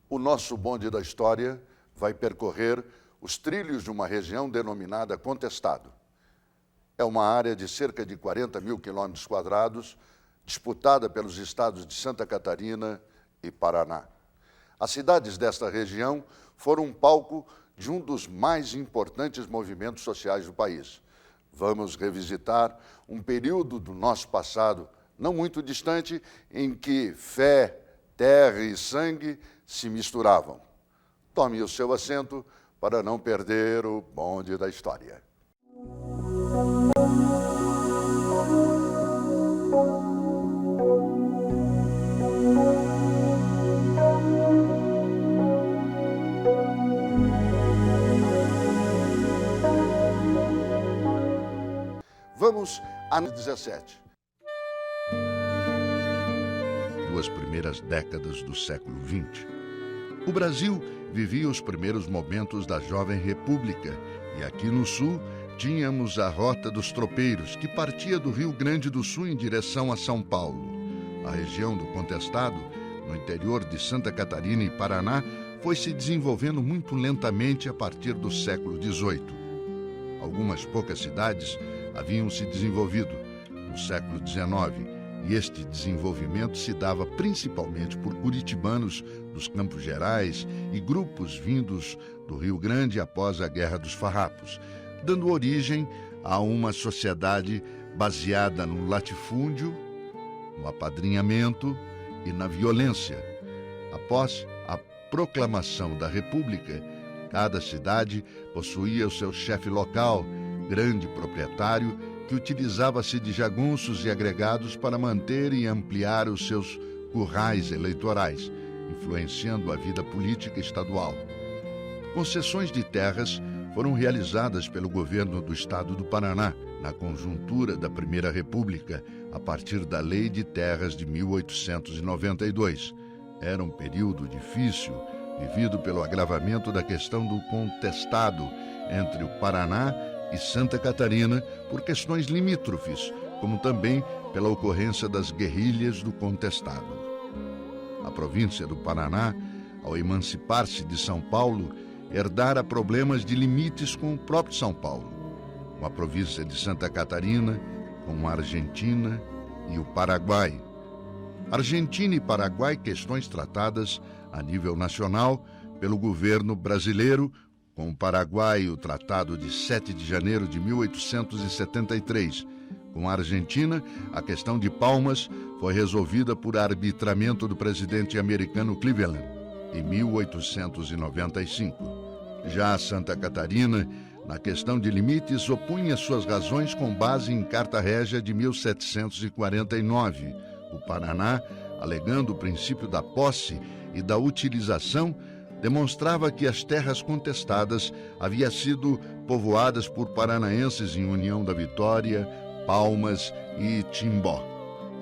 O nosso bonde da história vai percorrer os trilhos de uma região denominada Contestado. É uma área de cerca de 40 mil quilômetros quadrados, disputada pelos estados de Santa Catarina e Paraná. As cidades desta região foram um palco de um dos mais importantes movimentos sociais do país. Vamos revisitar um período do nosso passado, não muito distante, em que fé, terra e sangue se misturavam. Tome o seu assento para não perder o bonde da história. Vamos a 17. Duas primeiras décadas do século XX. O Brasil vivia os primeiros momentos da jovem república e aqui no sul tínhamos a Rota dos Tropeiros, que partia do Rio Grande do Sul em direção a São Paulo. A região do Contestado, no interior de Santa Catarina e Paraná, foi se desenvolvendo muito lentamente a partir do século XVIII. Algumas poucas cidades haviam se desenvolvido no século XIX, e este desenvolvimento se dava principalmente por curitibanos dos Campos Gerais e grupos vindos do Rio Grande após a Guerra dos Farrapos, dando origem a uma sociedade baseada no latifúndio, no apadrinhamento e na violência. Após a proclamação da República, cada cidade possuía o seu chefe local, grande proprietário, que utilizava-se de jagunços e agregados para manter e ampliar os seus currais eleitorais, influenciando a vida política estadual. Concessões de terras foram realizadas pelo governo do estado do Paraná, na conjuntura da Primeira República, a partir da Lei de Terras de 1892. Era um período difícil, vivido pelo agravamento da questão do contestado entre o Paraná e Santa Catarina por questões limítrofes, como também pela ocorrência das guerrilhas do Contestado. A província do Paraná, ao emancipar-se de São Paulo, herdara problemas de limites com o próprio São Paulo, com a província de Santa Catarina, com a Argentina e o Paraguai. Argentina e Paraguai, questões tratadas a nível nacional pelo governo brasileiro, com o Paraguai, o Tratado de 7 de janeiro de 1873. Com a Argentina, a questão de Palmas foi resolvida por arbitramento do presidente americano Cleveland, em 1895. Já a Santa Catarina, na questão de limites, opunha suas razões com base em Carta Régia de 1749. O Paraná, alegando o princípio da posse e da utilização, demonstrava que as terras contestadas haviam sido povoadas por paranaenses em União da Vitória, Palmas e Timbó.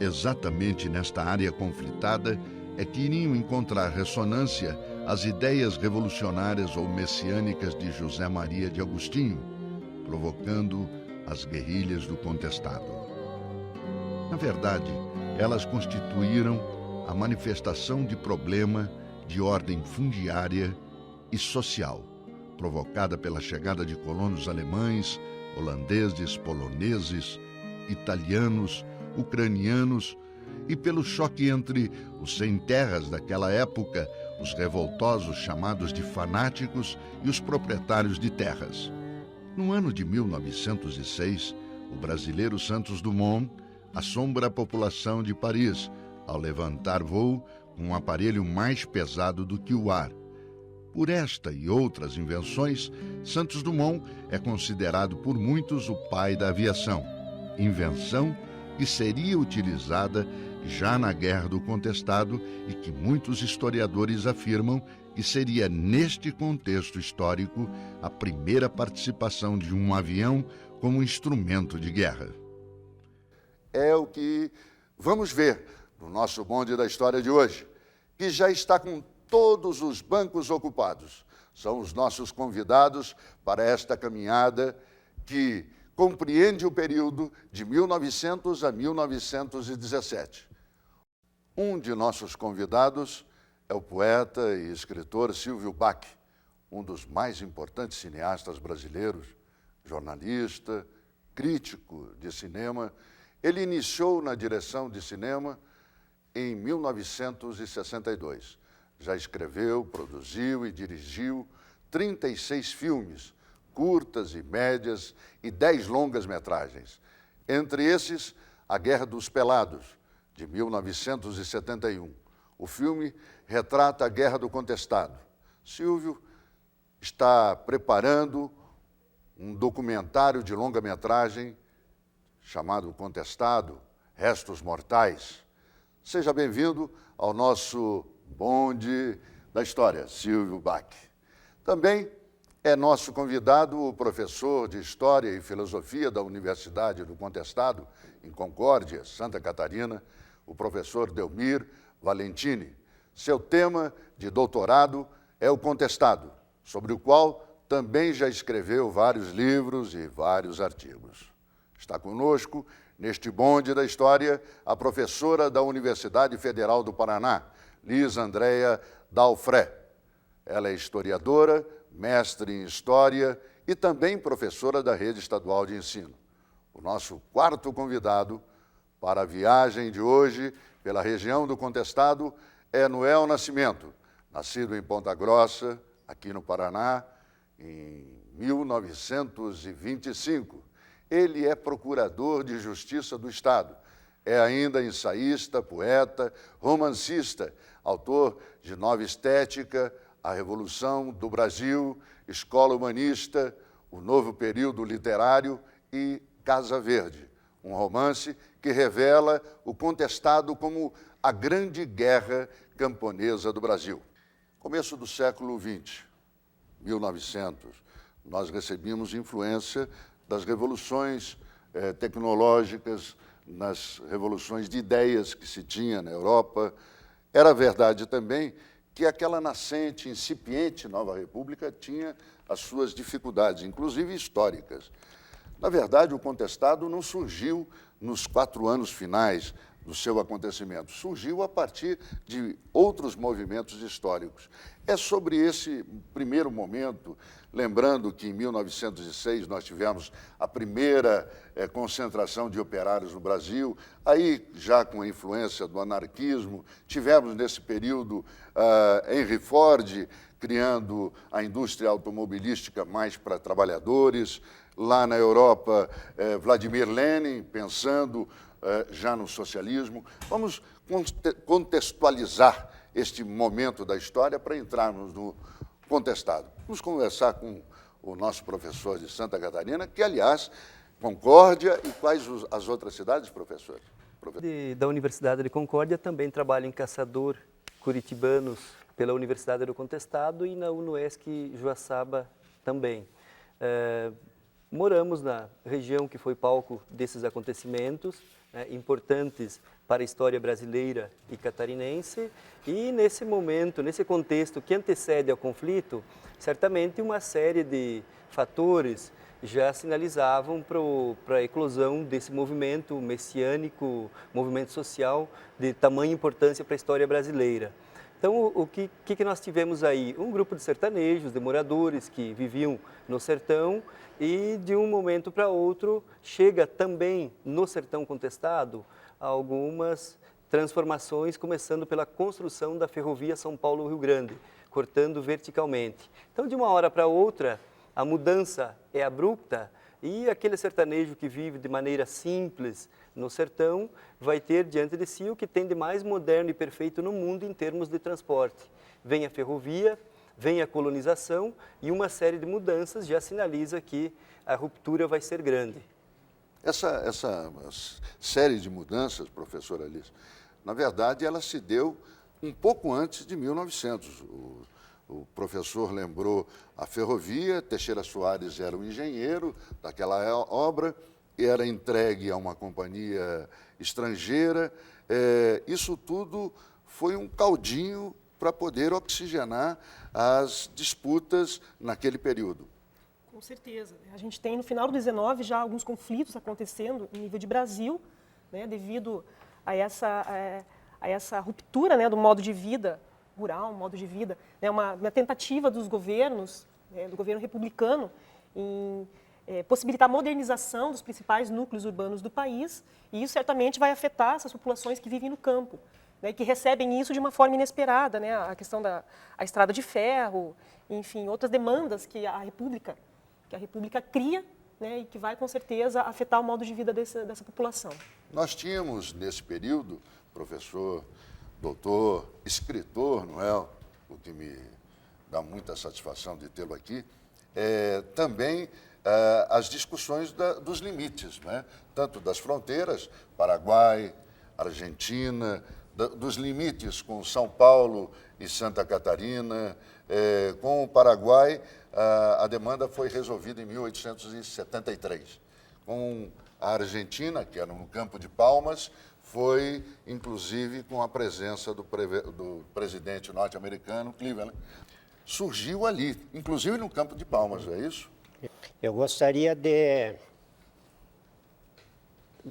Exatamente nesta área conflitada é que iriam encontrar ressonância as ideias revolucionárias ou messiânicas de José Maria de Agostinho, provocando as guerrilhas do Contestado. Na verdade, elas constituíram a manifestação de problema de ordem fundiária e social, provocada pela chegada de colonos alemães, holandeses, poloneses, italianos, ucranianos e pelo choque entre os sem-terras daquela época, os revoltosos chamados de fanáticos e os proprietários de terras. No ano de 1906, o brasileiro Santos Dumont assombra a população de Paris ao levantar voo com um aparelho mais pesado do que o ar. Por esta e outras invenções, Santos Dumont é considerado por muitos o pai da aviação, invenção que seria utilizada já na Guerra do Contestado e que muitos historiadores afirmam que seria neste contexto histórico a primeira participação de um avião como instrumento de guerra. É o que vamos ver no nosso bonde da história de hoje. que já está com todos os bancos ocupados. São os nossos convidados para esta caminhada que compreende o período de 1900 a 1917. Um de nossos convidados é o poeta e escritor Silvio Bach, um dos mais importantes cineastas brasileiros, jornalista, crítico de cinema. Ele iniciou na direção de cinema em 1962. Já escreveu, produziu e dirigiu 36 filmes, curtas e médias, e 10 longas-metragens. Entre esses, A Guerra dos Pelados, de 1971. O filme retrata a Guerra do Contestado. Silvio está preparando um documentário de longa-metragem chamado Contestado, Restos Mortais. Seja bem-vindo ao nosso bonde da história, Silvio Bach. Também é nosso convidado o professor de História e Filosofia da Universidade do Contestado, em Concórdia, Santa Catarina, o professor Delmir Valentini. Seu tema de doutorado é o Contestado, sobre o qual também já escreveu vários livros e vários artigos. Está conosco, neste bonde da história, a professora da Universidade Federal do Paraná, Liz Andréa Dalfré. Ela é historiadora, mestre em História e também professora da Rede Estadual de Ensino. O nosso quarto convidado para a viagem de hoje pela região do Contestado é Noel Nascimento, nascido em Ponta Grossa, aqui no Paraná, em 1925. Ele é procurador de Justiça do Estado. É ainda ensaísta, poeta, romancista, autor de Nova Estética, A Revolução do Brasil, Escola Humanista, O Novo Período Literário e Casa Verde, um romance que revela o Contestado como a grande guerra camponesa do Brasil. Começo do século XX, 1900, nós recebemos influência das revoluções tecnológicas, nas revoluções de ideias que se tinha na Europa. Era verdade também que aquela nascente, incipiente Nova República tinha as suas dificuldades, inclusive históricas. Na verdade, o Contestado não surgiu nos 4 anos finais do seu acontecimento, surgiu a partir de outros movimentos históricos. É sobre esse primeiro momento, lembrando que em 1906 nós tivemos a primeira concentração de operários no Brasil, aí já com a influência do anarquismo, tivemos nesse período Henry Ford criando a indústria automobilística mais para trabalhadores, lá na Europa Vladimir Lenin pensando já no socialismo. Vamos contextualizar este momento da história para entrarmos no Contestado. Vamos conversar com o nosso professor de Santa Catarina, que, aliás, Concórdia e quais as outras cidades, professor? Da Universidade de Concórdia também trabalho em Caçador, curitibanos, pela Universidade do Contestado e na UNOESC Joaçaba também. Moramos na região que foi palco desses acontecimentos, importantes para a história brasileira e catarinense, e nesse momento, nesse contexto que antecede ao conflito, certamente uma série de fatores já sinalizavam para a eclosão desse movimento messiânico, movimento social de tamanha importância para a história brasileira. Então, o que nós tivemos aí? Um grupo de sertanejos, de moradores que viviam no sertão e, de um momento para outro, chega também no sertão contestado algumas transformações, começando pela construção da ferrovia São Paulo-Rio Grande, cortando verticalmente. Então, de uma hora para outra, a mudança é abrupta e aquele sertanejo que vive de maneira simples no sertão vai ter diante de si o que tem de mais moderno e perfeito no mundo em termos de transporte. Vem a ferrovia, vem a colonização e uma série de mudanças já sinaliza que a ruptura vai ser grande. Essa série de mudanças, professora Alice, na verdade, ela se deu um pouco antes de 1900. O professor lembrou a ferrovia, Teixeira Soares era o engenheiro daquela obra, era entregue a uma companhia estrangeira. Isso tudo foi um caldinho para poder oxigenar as disputas naquele período. Com certeza. A gente tem, no final do 19, já alguns conflitos acontecendo em nível de Brasil, né, devido a essa ruptura, né, do modo de vida rural, um modo de vida, né, uma tentativa dos governos, né, do governo republicano, em possibilitar a modernização dos principais núcleos urbanos do país, e isso certamente vai afetar essas populações que vivem no campo, né, que recebem isso de uma forma inesperada, né, a questão da estrada de ferro, enfim, outras demandas que a República cria, né, e que vai, com certeza, afetar o modo de vida dessa população. Nós tínhamos, nesse período, professor, doutor, escritor, não é? O que me dá muita satisfação de tê-lo aqui, também as discussões dos limites, né? Tanto das fronteiras, Paraguai, Argentina, dos limites com São Paulo e Santa Catarina. Com o Paraguai, a demanda foi resolvida em 1873. Com a Argentina, que era no Campo de Palmas, foi, inclusive, com a presença do presidente norte-americano, Cleveland. Surgiu ali, inclusive no Campo de Palmas, é isso? Eu gostaria de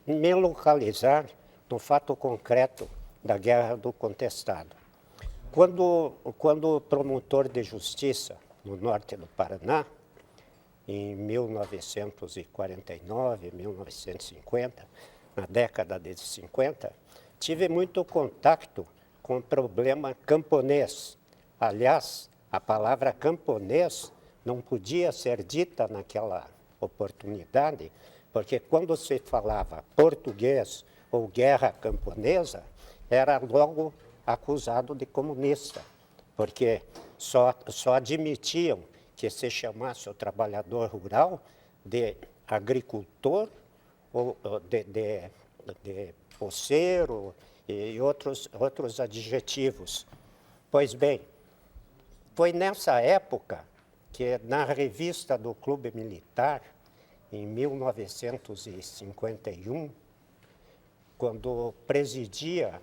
me localizar no fato concreto da Guerra do Contestado. Quando o promotor de justiça no norte do Paraná, em 1949, 1950, na década de 50, tive muito contato com o problema camponês. Aliás, a palavra camponês não podia ser dita naquela oportunidade, porque quando se falava português ou guerra camponesa, era logo acusado de comunista, porque só admitiam que se chamasse o trabalhador rural de agricultor, ou de poceiro e outros adjetivos. Pois bem, foi nessa época que, na revista do Clube Militar, em 1951, quando presidia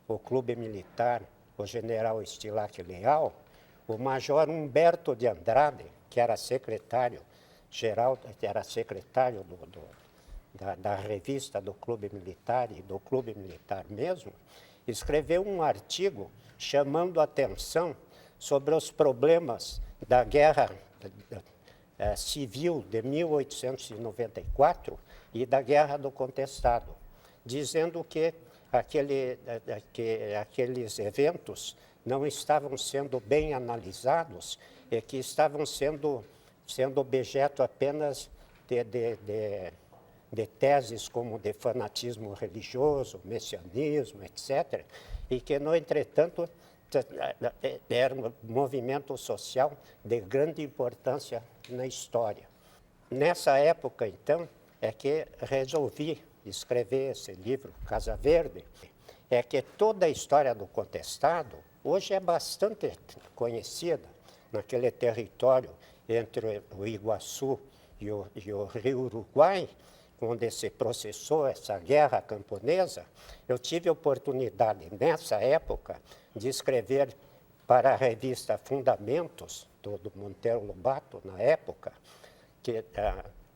o Clube Militar o general Estilac Leal, o major Humberto de Andrade, que era secretário-geral, da revista do Clube Militar e do Clube Militar mesmo, escreveu um artigo chamando a atenção sobre os problemas da Guerra Civil de 1894 e da Guerra do Contestado, dizendo que aqueles eventos não estavam sendo bem analisados e que estavam sendo objeto apenas de teses como de fanatismo religioso, messianismo, etc., e que, no entretanto, era um movimento social de grande importância na história. Nessa época, então, é que resolvi escrever esse livro, Casa Verde, é que toda a história do contestado hoje é bastante conhecida naquele território entre o Iguaçu e o Rio Uruguai, onde se processou essa guerra camponesa. Eu tive a oportunidade, nessa época, de escrever para a revista Fundamentos, do Monteiro Lobato, na época,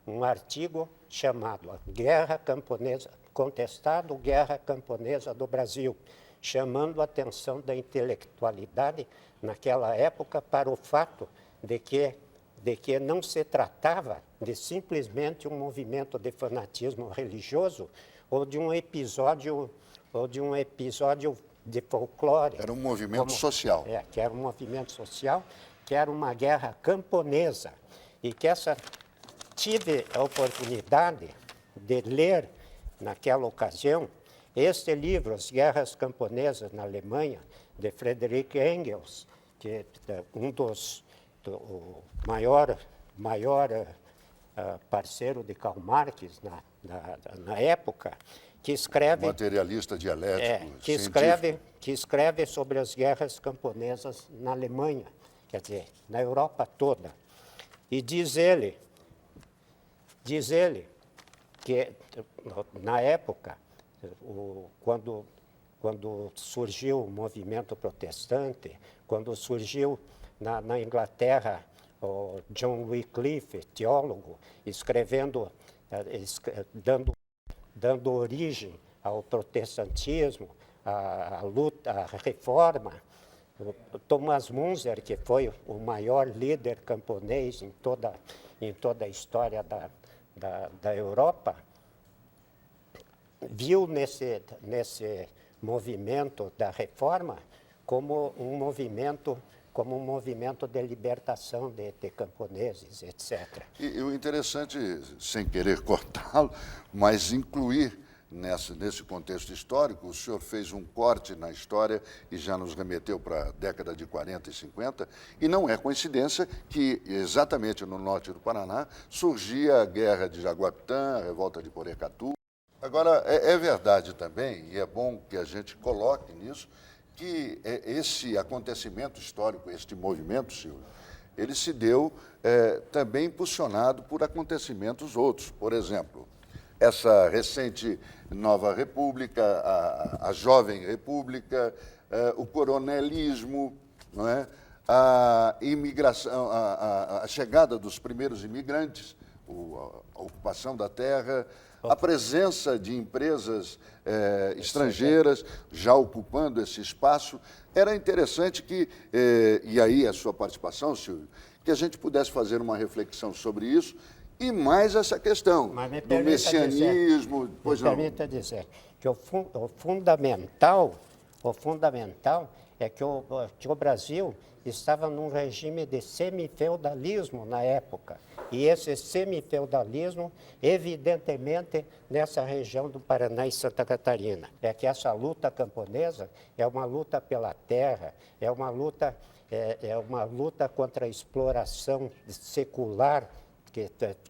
um artigo chamado Guerra Camponesa, Contestado, Guerra Camponesa do Brasil, chamando a atenção da intelectualidade naquela época para o fato de que não se tratava de simplesmente um movimento de fanatismo religioso ou de um episódio de folclore. Era um movimento social. Que era um movimento social, que era uma guerra camponesa. E que tive a oportunidade de ler, naquela ocasião, este livro, As Guerras Camponesas na Alemanha, de Friedrich Engels, que é o maior parceiro de Karl Marx na época, que escreve... Materialista dialético, que escreve sobre as guerras camponesas na Alemanha, quer dizer, na Europa toda. E diz ele que, na época, quando quando surgiu o movimento protestante, quando surgiu na Inglaterra o John Wycliffe, teólogo, escrevendo, dando origem ao protestantismo, à luta, à reforma. O Thomas Müntzer, que foi o maior líder camponês em toda a história da Europa, viu nesse movimento da reforma como um movimento de libertação de camponeses, etc. E o interessante, sem querer cortá-lo, mas incluir nesse contexto histórico, o senhor fez um corte na história e já nos remeteu para a década de 40 e 50, e não é coincidência que exatamente no norte do Paraná surgia a Guerra de Jaguapitã, a Revolta de Porecatu. Agora, é verdade também, e é bom que a gente coloque nisso, que esse acontecimento histórico, este movimento, Silvio, ele se deu também impulsionado por acontecimentos outros. Por exemplo, essa recente nova república, a jovem república, o coronelismo, não é? A imigração, a chegada dos primeiros imigrantes, a ocupação da terra, a presença de empresas estrangeiras já ocupando esse espaço. Era interessante que, e aí a sua participação, Silvio, que a gente pudesse fazer uma reflexão sobre isso e mais essa questão do messianismo. Pois não. Me permita dizer que o fundamental é que o Brasil estava num regime de semifeudalismo na época. E esse semifeudalismo, evidentemente, nessa região do Paraná e Santa Catarina. É que essa luta camponesa é uma luta pela terra, é uma luta contra a exploração secular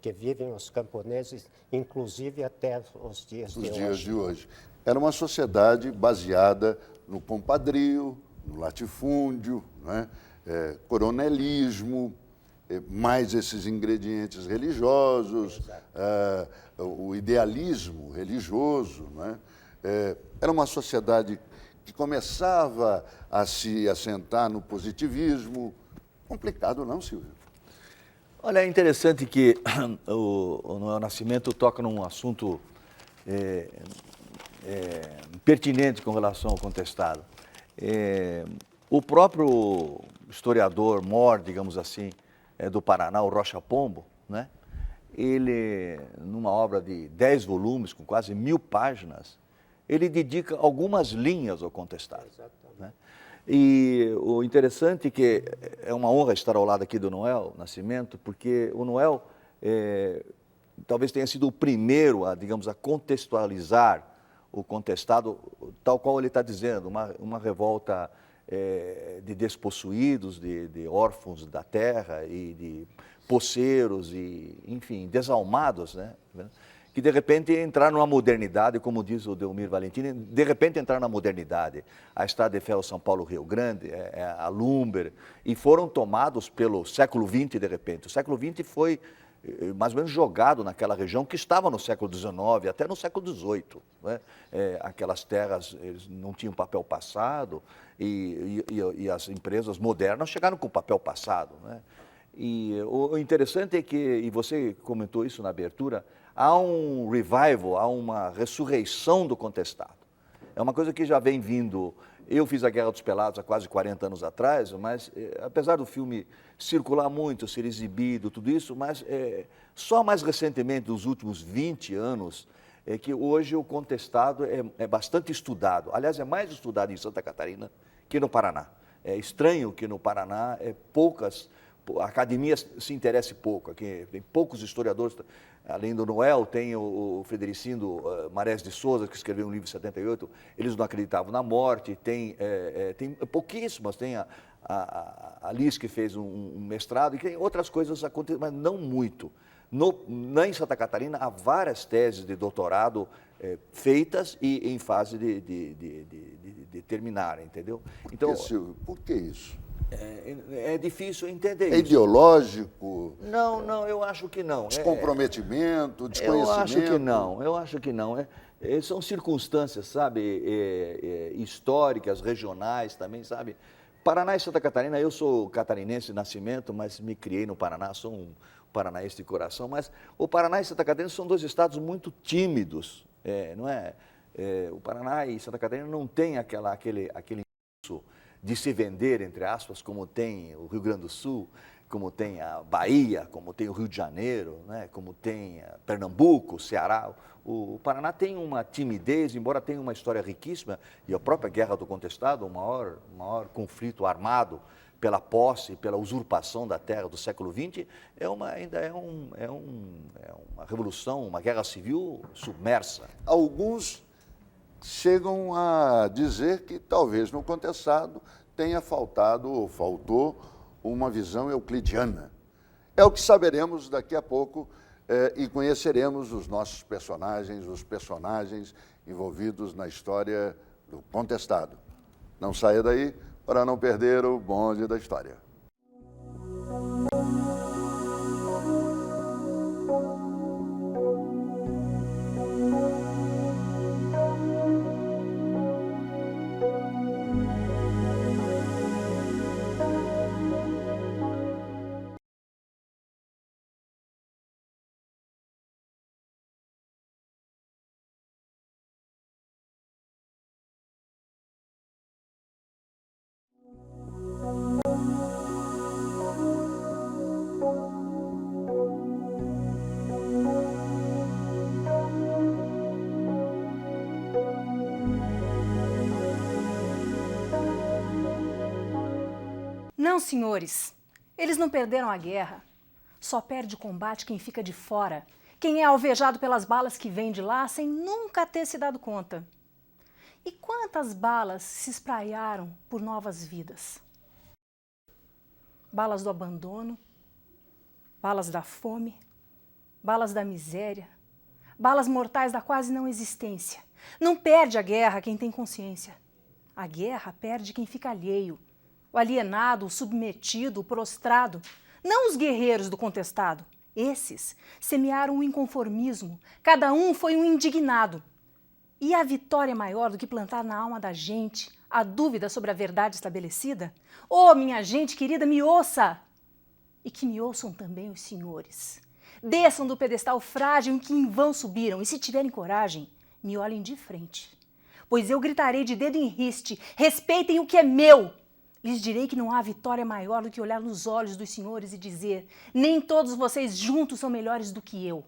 que vivem os camponeses, inclusive até os dias de hoje. Era uma sociedade baseada no compadrio, no latifúndio, né? Coronelismo, mais esses ingredientes religiosos, o idealismo religioso. Né? Era uma sociedade que começava a se assentar no positivismo. Complicado, não, Silvio? Olha, é interessante que o Noel Nascimento toca num assunto pertinente com relação ao contestado. O próprio historiador mor, digamos assim, do Paraná, o Rocha Pombo, né? Ele, numa obra de 10 volumes, com quase 1000 páginas, ele dedica algumas linhas ao contestado. Né? E o interessante é que é uma honra estar ao lado aqui do Noel Nascimento, porque o Noel talvez tenha sido o primeiro a, digamos, a contextualizar o contestado, tal qual ele está dizendo, uma revolta de despossuídos, de órfãos da terra e de poceiros e, enfim, desalmados, né? Que de repente entraram numa modernidade, como diz o Delmir Valentini, de repente entraram na modernidade. A Estrada de Ferro São Paulo-Rio Grande, a Lumber, e foram tomados pelo século XX de repente. O século XX foi mais ou menos jogado naquela região que estava no século XIX, até no século XVIII. Né? Aquelas terras eles não tinham papel passado e as empresas modernas chegaram com papel passado. Né? E o interessante é que, e você comentou isso na abertura, há um revival, há uma ressurreição do contestado. É uma coisa que já vem vindo. Eu fiz a Guerra dos Pelados há quase 40 anos atrás, mas apesar do filme circular muito, ser exibido, tudo isso, mas só mais recentemente, nos últimos 20 anos, é que hoje o contestado é bastante estudado. Aliás, é mais estudado em Santa Catarina que no Paraná. É estranho que no Paraná a academia se interesse pouco. Aqui tem poucos historiadores. Além do Noel, tem o Fredericinho Marés de Souza, que escreveu um livro em 78, eles não acreditavam na morte, tem pouquíssimas, tem a Liz, que fez um mestrado, e tem outras coisas acontecendo, mas não muito. Em Santa Catarina, há várias teses de doutorado feitas e em fase de terminar, entendeu? Então, Silvio, por que isso? É difícil entender isso. É ideológico? Não, eu acho que não. Descomprometimento, desconhecimento? Eu acho que não. São circunstâncias, sabe, históricas, regionais também, sabe. Paraná e Santa Catarina, eu sou catarinense de nascimento, mas me criei no Paraná, sou um paranaense de coração, mas o Paraná e Santa Catarina são dois estados muito tímidos, não é? O Paraná e Santa Catarina não tem aquele impulso de se vender, entre aspas, como tem o Rio Grande do Sul, como tem a Bahia, como tem o Rio de Janeiro, né? Como tem Pernambuco, o Ceará. O Paraná tem uma timidez, embora tenha uma história riquíssima, e a própria Guerra do Contestado, o maior conflito armado pela posse, pela usurpação da terra do século XX, ainda é uma revolução, uma guerra civil submersa. Alguns chegam a dizer que talvez no Contestado tenha faltou uma visão euclidiana. É o que saberemos daqui a pouco e conheceremos os nossos personagens, os personagens envolvidos na história do Contestado. Não saia daí para não perder o bonde da história. Não, senhores, eles não perderam a guerra. Só perde o combate quem fica de fora, quem é alvejado pelas balas que vêm de lá sem nunca ter se dado conta. E quantas balas se espraiaram por novas vidas? Balas do abandono, balas da fome, balas da miséria, balas mortais da quase não existência. Não perde a guerra quem tem consciência. A guerra perde quem fica alheio. O alienado, o submetido, o prostrado. Não os guerreiros do contestado. Esses semearam o inconformismo. Cada um foi um indignado. E a vitória é maior do que plantar na alma da gente a dúvida sobre a verdade estabelecida? Oh, minha gente querida, me ouça! E que me ouçam também os senhores. Desçam do pedestal frágil em que em vão subiram e, se tiverem coragem, me olhem de frente. Pois eu gritarei de dedo em riste, respeitem o que é meu! Lhes direi que não há vitória maior do que olhar nos olhos dos senhores e dizer: nem todos vocês juntos são melhores do que eu.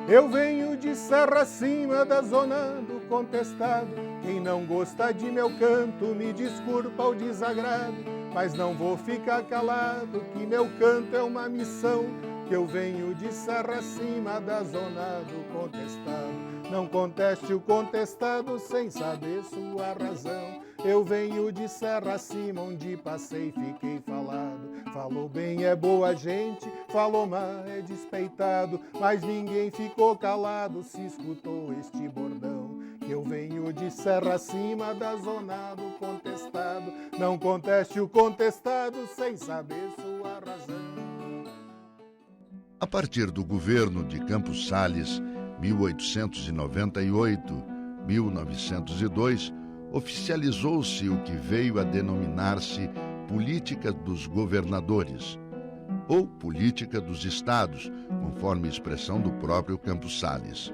Eu venho de Serra Acima, da zona do Contestado. Quem não gosta de meu canto, me desculpa o desagrado, mas não vou ficar calado, que meu canto é uma missão. Que eu venho de Serra Acima, da zona do Contestado. Não conteste o contestado sem saber sua razão. Eu venho de Serra Acima, onde passei fiquei falado. Falou bem é boa gente, falou mal é despeitado, mas ninguém ficou calado se escutou este bordão. Que eu venho de Serra Acima, da zona do Contestado. Não conteste o contestado sem saber sua razão. A partir do governo de Campos Salles, 1898-1902, oficializou-se o que veio a denominar-se Política dos Governadores, ou Política dos Estados, conforme expressão do próprio Campos Salles.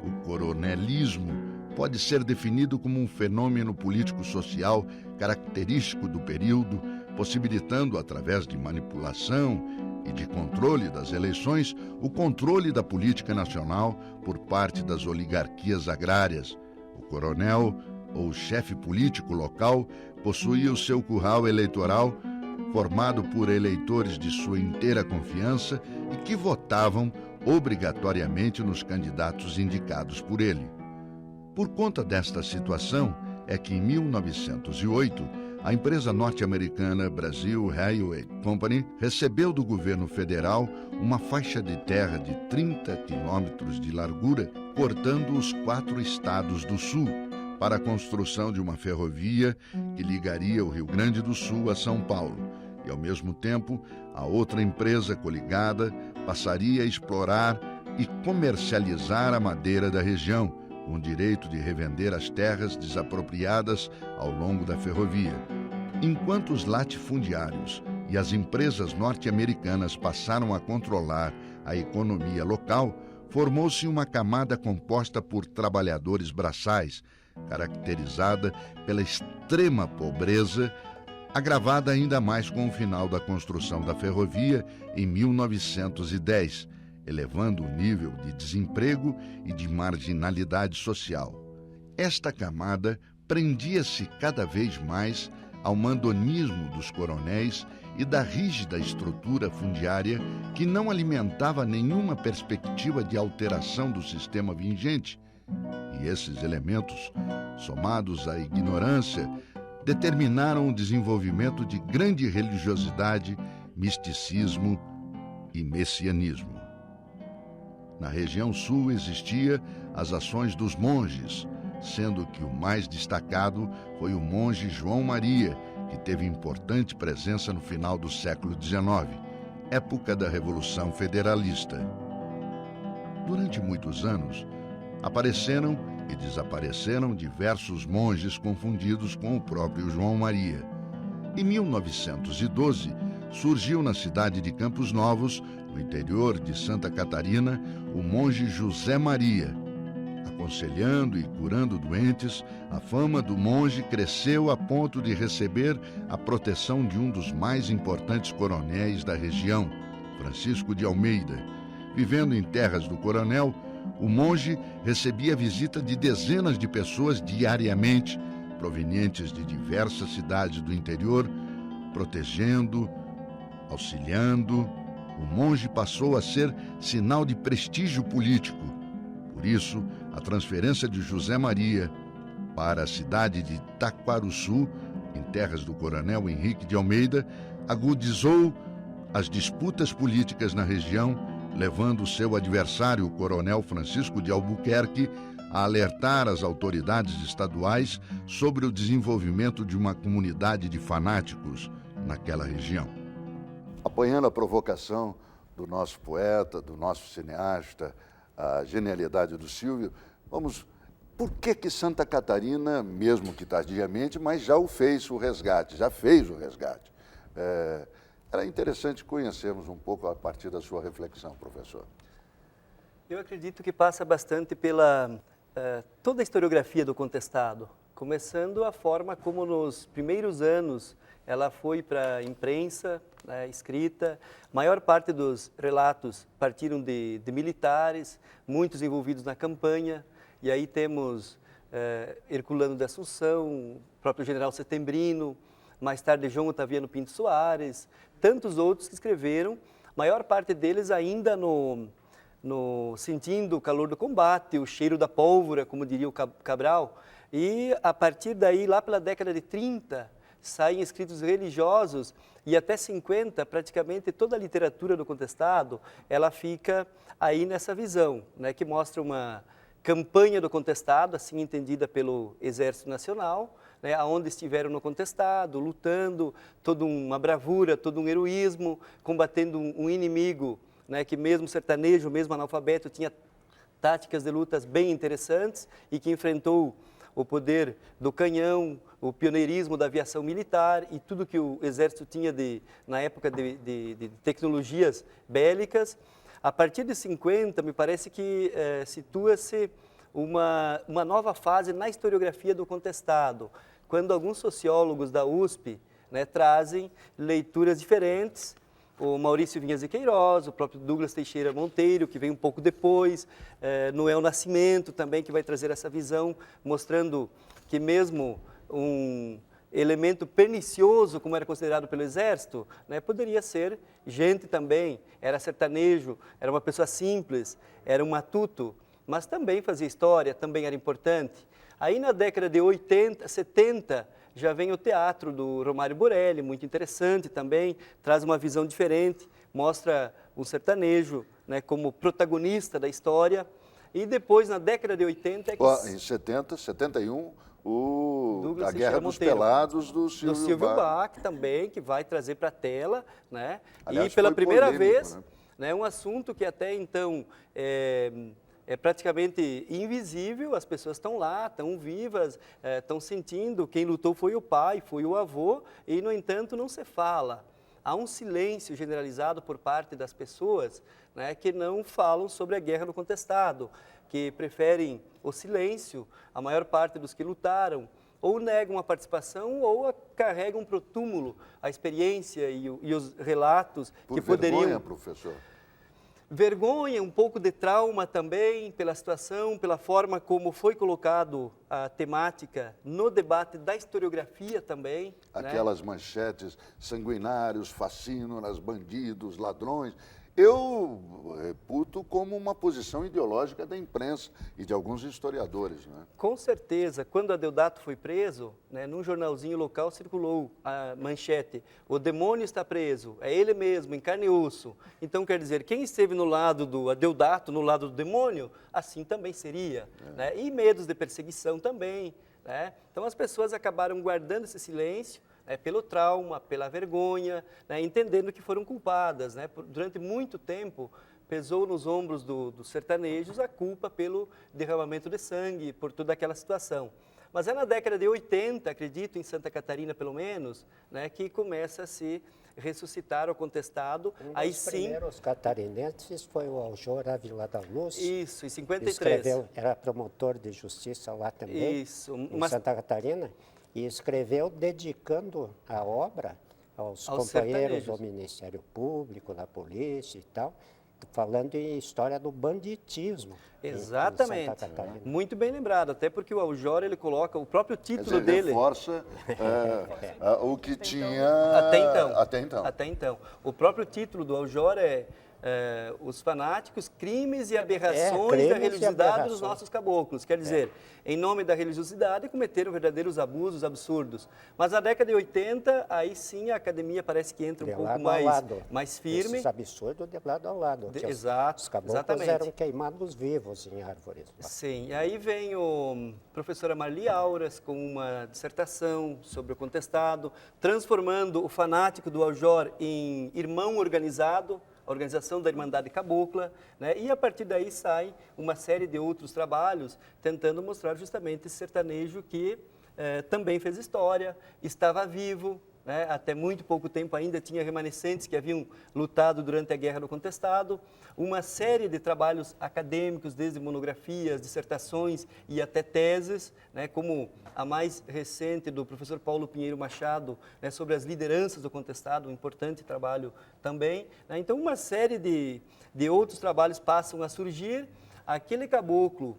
O coronelismo pode ser definido como um fenômeno político-social característico do período, possibilitando, através de manipulação e de controle das eleições, o controle da política nacional por parte das oligarquias agrárias. O coronel, ou chefe político local, possuía o seu curral eleitoral, formado por eleitores de sua inteira confiança e que votavam obrigatoriamente nos candidatos indicados por ele. Por conta desta situação, é que em 1908, a empresa norte-americana Brazil Railway Company recebeu do governo federal uma faixa de terra de 30 quilômetros de largura, cortando os 4 estados do sul, para a construção de uma ferrovia que ligaria o Rio Grande do Sul a São Paulo. e, ao mesmo tempo, a outra empresa coligada passaria a explorar e comercializar a madeira da região, com o direito de revender as terras desapropriadas ao longo da ferrovia. Enquanto os latifundiários e as empresas norte-americanas passaram a controlar a economia local, formou-se uma camada composta por trabalhadores braçais, caracterizada pela extrema pobreza, agravada ainda mais com o final da construção da ferrovia em 1910, elevando o nível de desemprego e de marginalidade social. Esta camada prendia-se cada vez mais ao mandonismo dos coronéis e da rígida estrutura fundiária que não alimentava nenhuma perspectiva de alteração do sistema vigente. E esses elementos, somados à ignorância, determinaram o desenvolvimento de grande religiosidade, misticismo e messianismo. Na região sul existia as ações dos monges, sendo que o mais destacado foi o monge João Maria, que teve importante presença no final do século XIX, época da Revolução Federalista. Durante muitos anos, apareceram e desapareceram diversos monges confundidos com o próprio João Maria. Em 1912, surgiu na cidade de Campos Novos, no interior de Santa Catarina, o monge José Maria. Aconselhando e curando doentes, a fama do monge cresceu a ponto de receber a proteção de um dos mais importantes coronéis da região, Francisco de Almeida. Vivendo em terras do coronel, o monge recebia a visita de dezenas de pessoas diariamente, provenientes de diversas cidades do interior, protegendo, auxiliando. O monge passou a ser sinal de prestígio político. Por isso, a transferência de José Maria para a cidade de Taquarussu, em terras do coronel Henrique de Almeida, agudizou as disputas políticas na região, levando seu adversário, o coronel Francisco de Albuquerque, a alertar as autoridades estaduais sobre o desenvolvimento de uma comunidade de fanáticos naquela região. Apoiando a provocação do nosso poeta, do nosso cineasta, a genialidade do Silvio, por que Santa Catarina, mesmo que tardiamente, mas já fez o resgate? Era interessante conhecermos um pouco a partir da sua reflexão, professor. Eu acredito que passa bastante pela toda a historiografia do contestado, começando a forma como nos primeiros anos ela foi para a imprensa, escrita. A maior parte dos relatos partiram de militares, muitos envolvidos na campanha, e aí temos Herculano de Assunção, o próprio general Setembrino, mais tarde João Otaviano Pinto Soares, tantos outros que escreveram, a maior parte deles ainda sentindo o calor do combate, o cheiro da pólvora, como diria o Cabral, e a partir daí, lá pela década de 30, saem escritos religiosos, e até 50, praticamente toda a literatura do contestado, ela fica aí nessa visão, né, que mostra uma campanha do contestado, assim entendida pelo Exército Nacional, né, aonde estiveram no contestado, lutando, toda uma bravura, todo um heroísmo, combatendo um inimigo, né, que mesmo sertanejo, mesmo analfabeto, tinha táticas de lutas bem interessantes e que enfrentou o poder do canhão, o pioneirismo da aviação militar e tudo que o Exército tinha na época de tecnologias bélicas. A partir de 50, me parece que situa-se uma nova fase na historiografia do contestado, quando alguns sociólogos da USP, né, trazem leituras diferentes, o Maurício Vinhas de Queiroz, o próprio Douglas Teixeira Monteiro, que vem um pouco depois, Noel Nascimento também, que vai trazer essa visão, mostrando que mesmo um elemento pernicioso, como era considerado pelo Exército, né, poderia ser gente também, era sertanejo, era uma pessoa simples, era um matuto, mas também fazia história, também era importante. Aí na década de 80, 70, já vem o teatro do Romário Borelli, muito interessante também, traz uma visão diferente, mostra o sertanejo, né, como protagonista da história. E depois, na década de 80... Em 70, 71, a Guerra dos Pelados do Silvio Bach também, que vai trazer para a tela, né? Aliás, e pela foi primeira polêmico, vez, né, um assunto que até então é praticamente invisível, as pessoas estão lá, estão vivas, estão sentindo, quem lutou foi o pai, foi o avô, e no entanto não se fala. Há um silêncio generalizado por parte das pessoas, né, que não falam sobre a guerra no contestado, que preferem o silêncio, a maior parte dos que lutaram, ou negam a participação ou carregam para o túmulo a experiência e os relatos que poderiam... vergonha, professor? Vergonha, um pouco de trauma também, pela situação, pela forma como foi colocado a temática no debate da historiografia também. Aquelas manchetes, sanguinários, fascínoras, bandidos, ladrões. Eu reputo como uma posição ideológica da imprensa e de alguns historiadores. Né? Com certeza, quando Adeodato foi preso, né, num jornalzinho local circulou a manchete: o demônio está preso, é ele mesmo, em carne e osso. Então, quer dizer, quem esteve no lado do Adeodato, no lado do demônio, assim também seria. Né? E medos de perseguição também. Né? Então, as pessoas acabaram guardando esse silêncio, pelo trauma, pela vergonha, né, entendendo que foram culpadas. Né, durante muito tempo, pesou nos ombros dos sertanejos a culpa pelo derramamento de sangue, por toda aquela situação. Mas é na década de 80, acredito, em Santa Catarina pelo menos, né, que começa a se ressuscitar o contestado. Aí sim. Um dos primeiros catarinenses foi o Aljor Ávila da Luz. Isso, em 53. Escreveu, era promotor de justiça lá também, isso, em Santa Catarina. E escreveu dedicando a obra aos companheiros do Ministério Público, da polícia e tal, falando em história do banditismo. Exatamente. Em Santa Catarina. Muito bem lembrado, até porque o Aljor, ele coloca o próprio título dele. Reforça o que tinha Até então. O próprio título do Aljor é os fanáticos, crimes e aberrações da religiosidade dos nossos caboclos. Quer dizer, em nome da religiosidade, cometeram verdadeiros abusos absurdos. Mas na década de 80, aí sim a academia parece que entra um pouco mais firme. Esses absurdos de lado a lado. Exato, os caboclos exatamente. Eram queimados vivos em árvores. Sim, e aí vem o professora Marli Auras com uma dissertação sobre o contestado, transformando o fanático do Aljor em irmão organizado, a organização da Irmandade Cabocla, né? E a partir daí sai uma série de outros trabalhos tentando mostrar justamente esse sertanejo que também fez história, estava vivo, né? Até muito pouco tempo ainda tinha remanescentes que haviam lutado durante a Guerra do Contestado, uma série de trabalhos acadêmicos, desde monografias, dissertações e até teses, né? Como a mais recente do professor Paulo Pinheiro Machado, né? Sobre as lideranças do contestado, um importante trabalho também. Né? Então, uma série de outros trabalhos passam a surgir. Aquele caboclo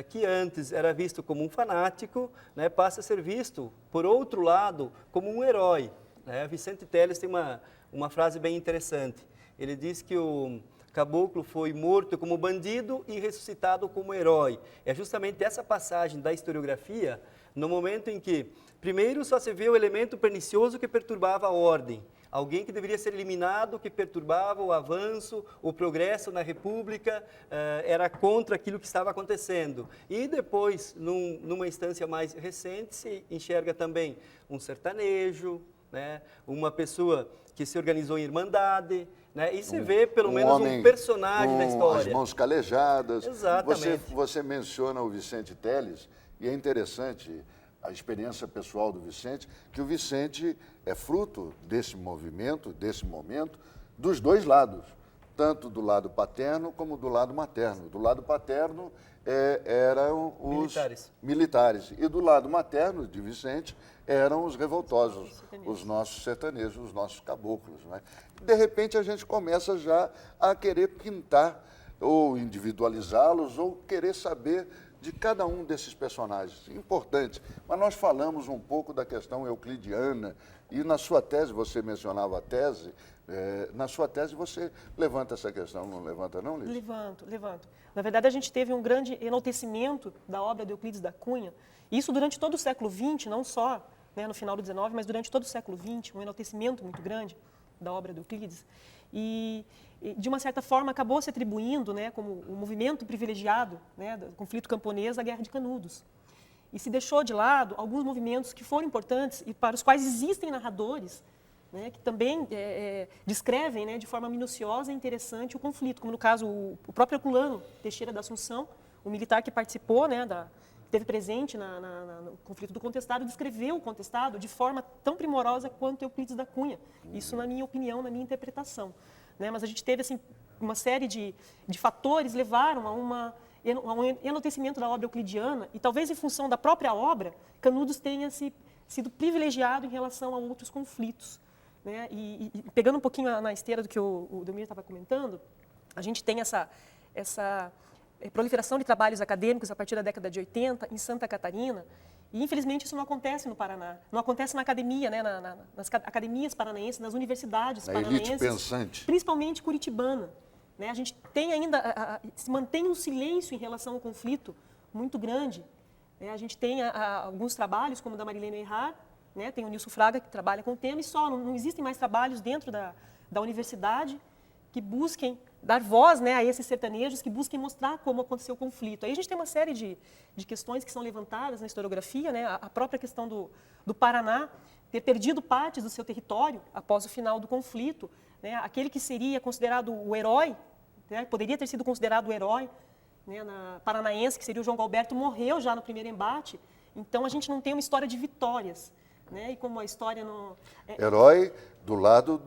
que antes era visto como um fanático, né, passa a ser visto, por outro lado, como um herói. Né? Vicente Telles tem uma frase bem interessante. Ele diz que o caboclo foi morto como bandido e ressuscitado como herói. É justamente essa passagem da historiografia, no momento em que, primeiro, só se vê o elemento pernicioso que perturbava a ordem. Alguém que deveria ser eliminado, que perturbava o avanço, o progresso na República, era contra aquilo que estava acontecendo. E depois, numa instância mais recente, se enxerga também um sertanejo, né? Uma pessoa que se organizou em irmandade, né? E se vê pelo menos um personagem da história. Com as mãos calejadas. Exatamente. Você menciona o Vicente Telles, e é interessante a experiência pessoal do Vicente, que o Vicente é fruto desse movimento, desse momento, dos dois lados, tanto do lado paterno como do lado materno. Do lado paterno eram os militares, e do lado materno de Vicente eram os revoltosos, os nossos sertanejos, os nossos caboclos. Né? De repente a gente começa já a querer pintar ou individualizá-los ou querer saber de cada um desses personagens. Importante. Mas nós falamos um pouco da questão euclidiana e na sua tese, você mencionava a tese, na sua tese você levanta essa questão, não levanta não, Liz? Levanto. Na verdade, a gente teve um grande enaltecimento da obra de Euclides da Cunha, isso durante todo o século XX, não só, né, no final do XIX, mas durante todo o século XX, um enaltecimento muito grande da obra de Euclides. E de uma certa forma, acabou se atribuindo, né, como o movimento privilegiado, né, do conflito camponês, a Guerra de Canudos. e se deixou de lado alguns movimentos que foram importantes e para os quais existem narradores, né, que também descrevem, né, de forma minuciosa e interessante o conflito, como no caso o próprio Herculano Teixeira da Assunção, o militar que participou, né, esteve presente no conflito do contestado, descreveu o contestado de forma tão primorosa quanto Euclides da Cunha. Isso na minha opinião, na minha interpretação. Né? Mas a gente teve assim, uma série de fatores levaram a um enaltecimento da obra euclidiana e talvez em função da própria obra, Canudos tenha sido privilegiado em relação a outros conflitos. Né? E pegando um pouquinho na esteira do que o Delmir estava comentando, a gente tem essa proliferação de trabalhos acadêmicos a partir da década de 80 em Santa Catarina, e infelizmente isso não acontece no Paraná, não acontece na academia, né, nas academias paranaenses, nas universidades paranaenses, elite pensante, principalmente curitibana. Né? A gente tem ainda, se mantém um silêncio em relação ao conflito muito grande. Né? A gente tem alguns trabalhos, como o da Marilene Errar, né? Tem o Nilson Fraga, que trabalha com o tema, e só, não existem mais trabalhos dentro da universidade que busquem dar voz, né, a esses sertanejos, que busquem mostrar como aconteceu o conflito. Aí a gente tem uma série de questões que são levantadas na historiografia, né, a própria questão do Paraná ter perdido partes do seu território após o final do conflito, né, aquele que seria considerado o herói, né, poderia ter sido considerado o herói, né, paranaense, que seria o João Galberto, morreu já no primeiro embate. Então a gente não tem uma história de vitórias. Né? E como a história não... Herói do lado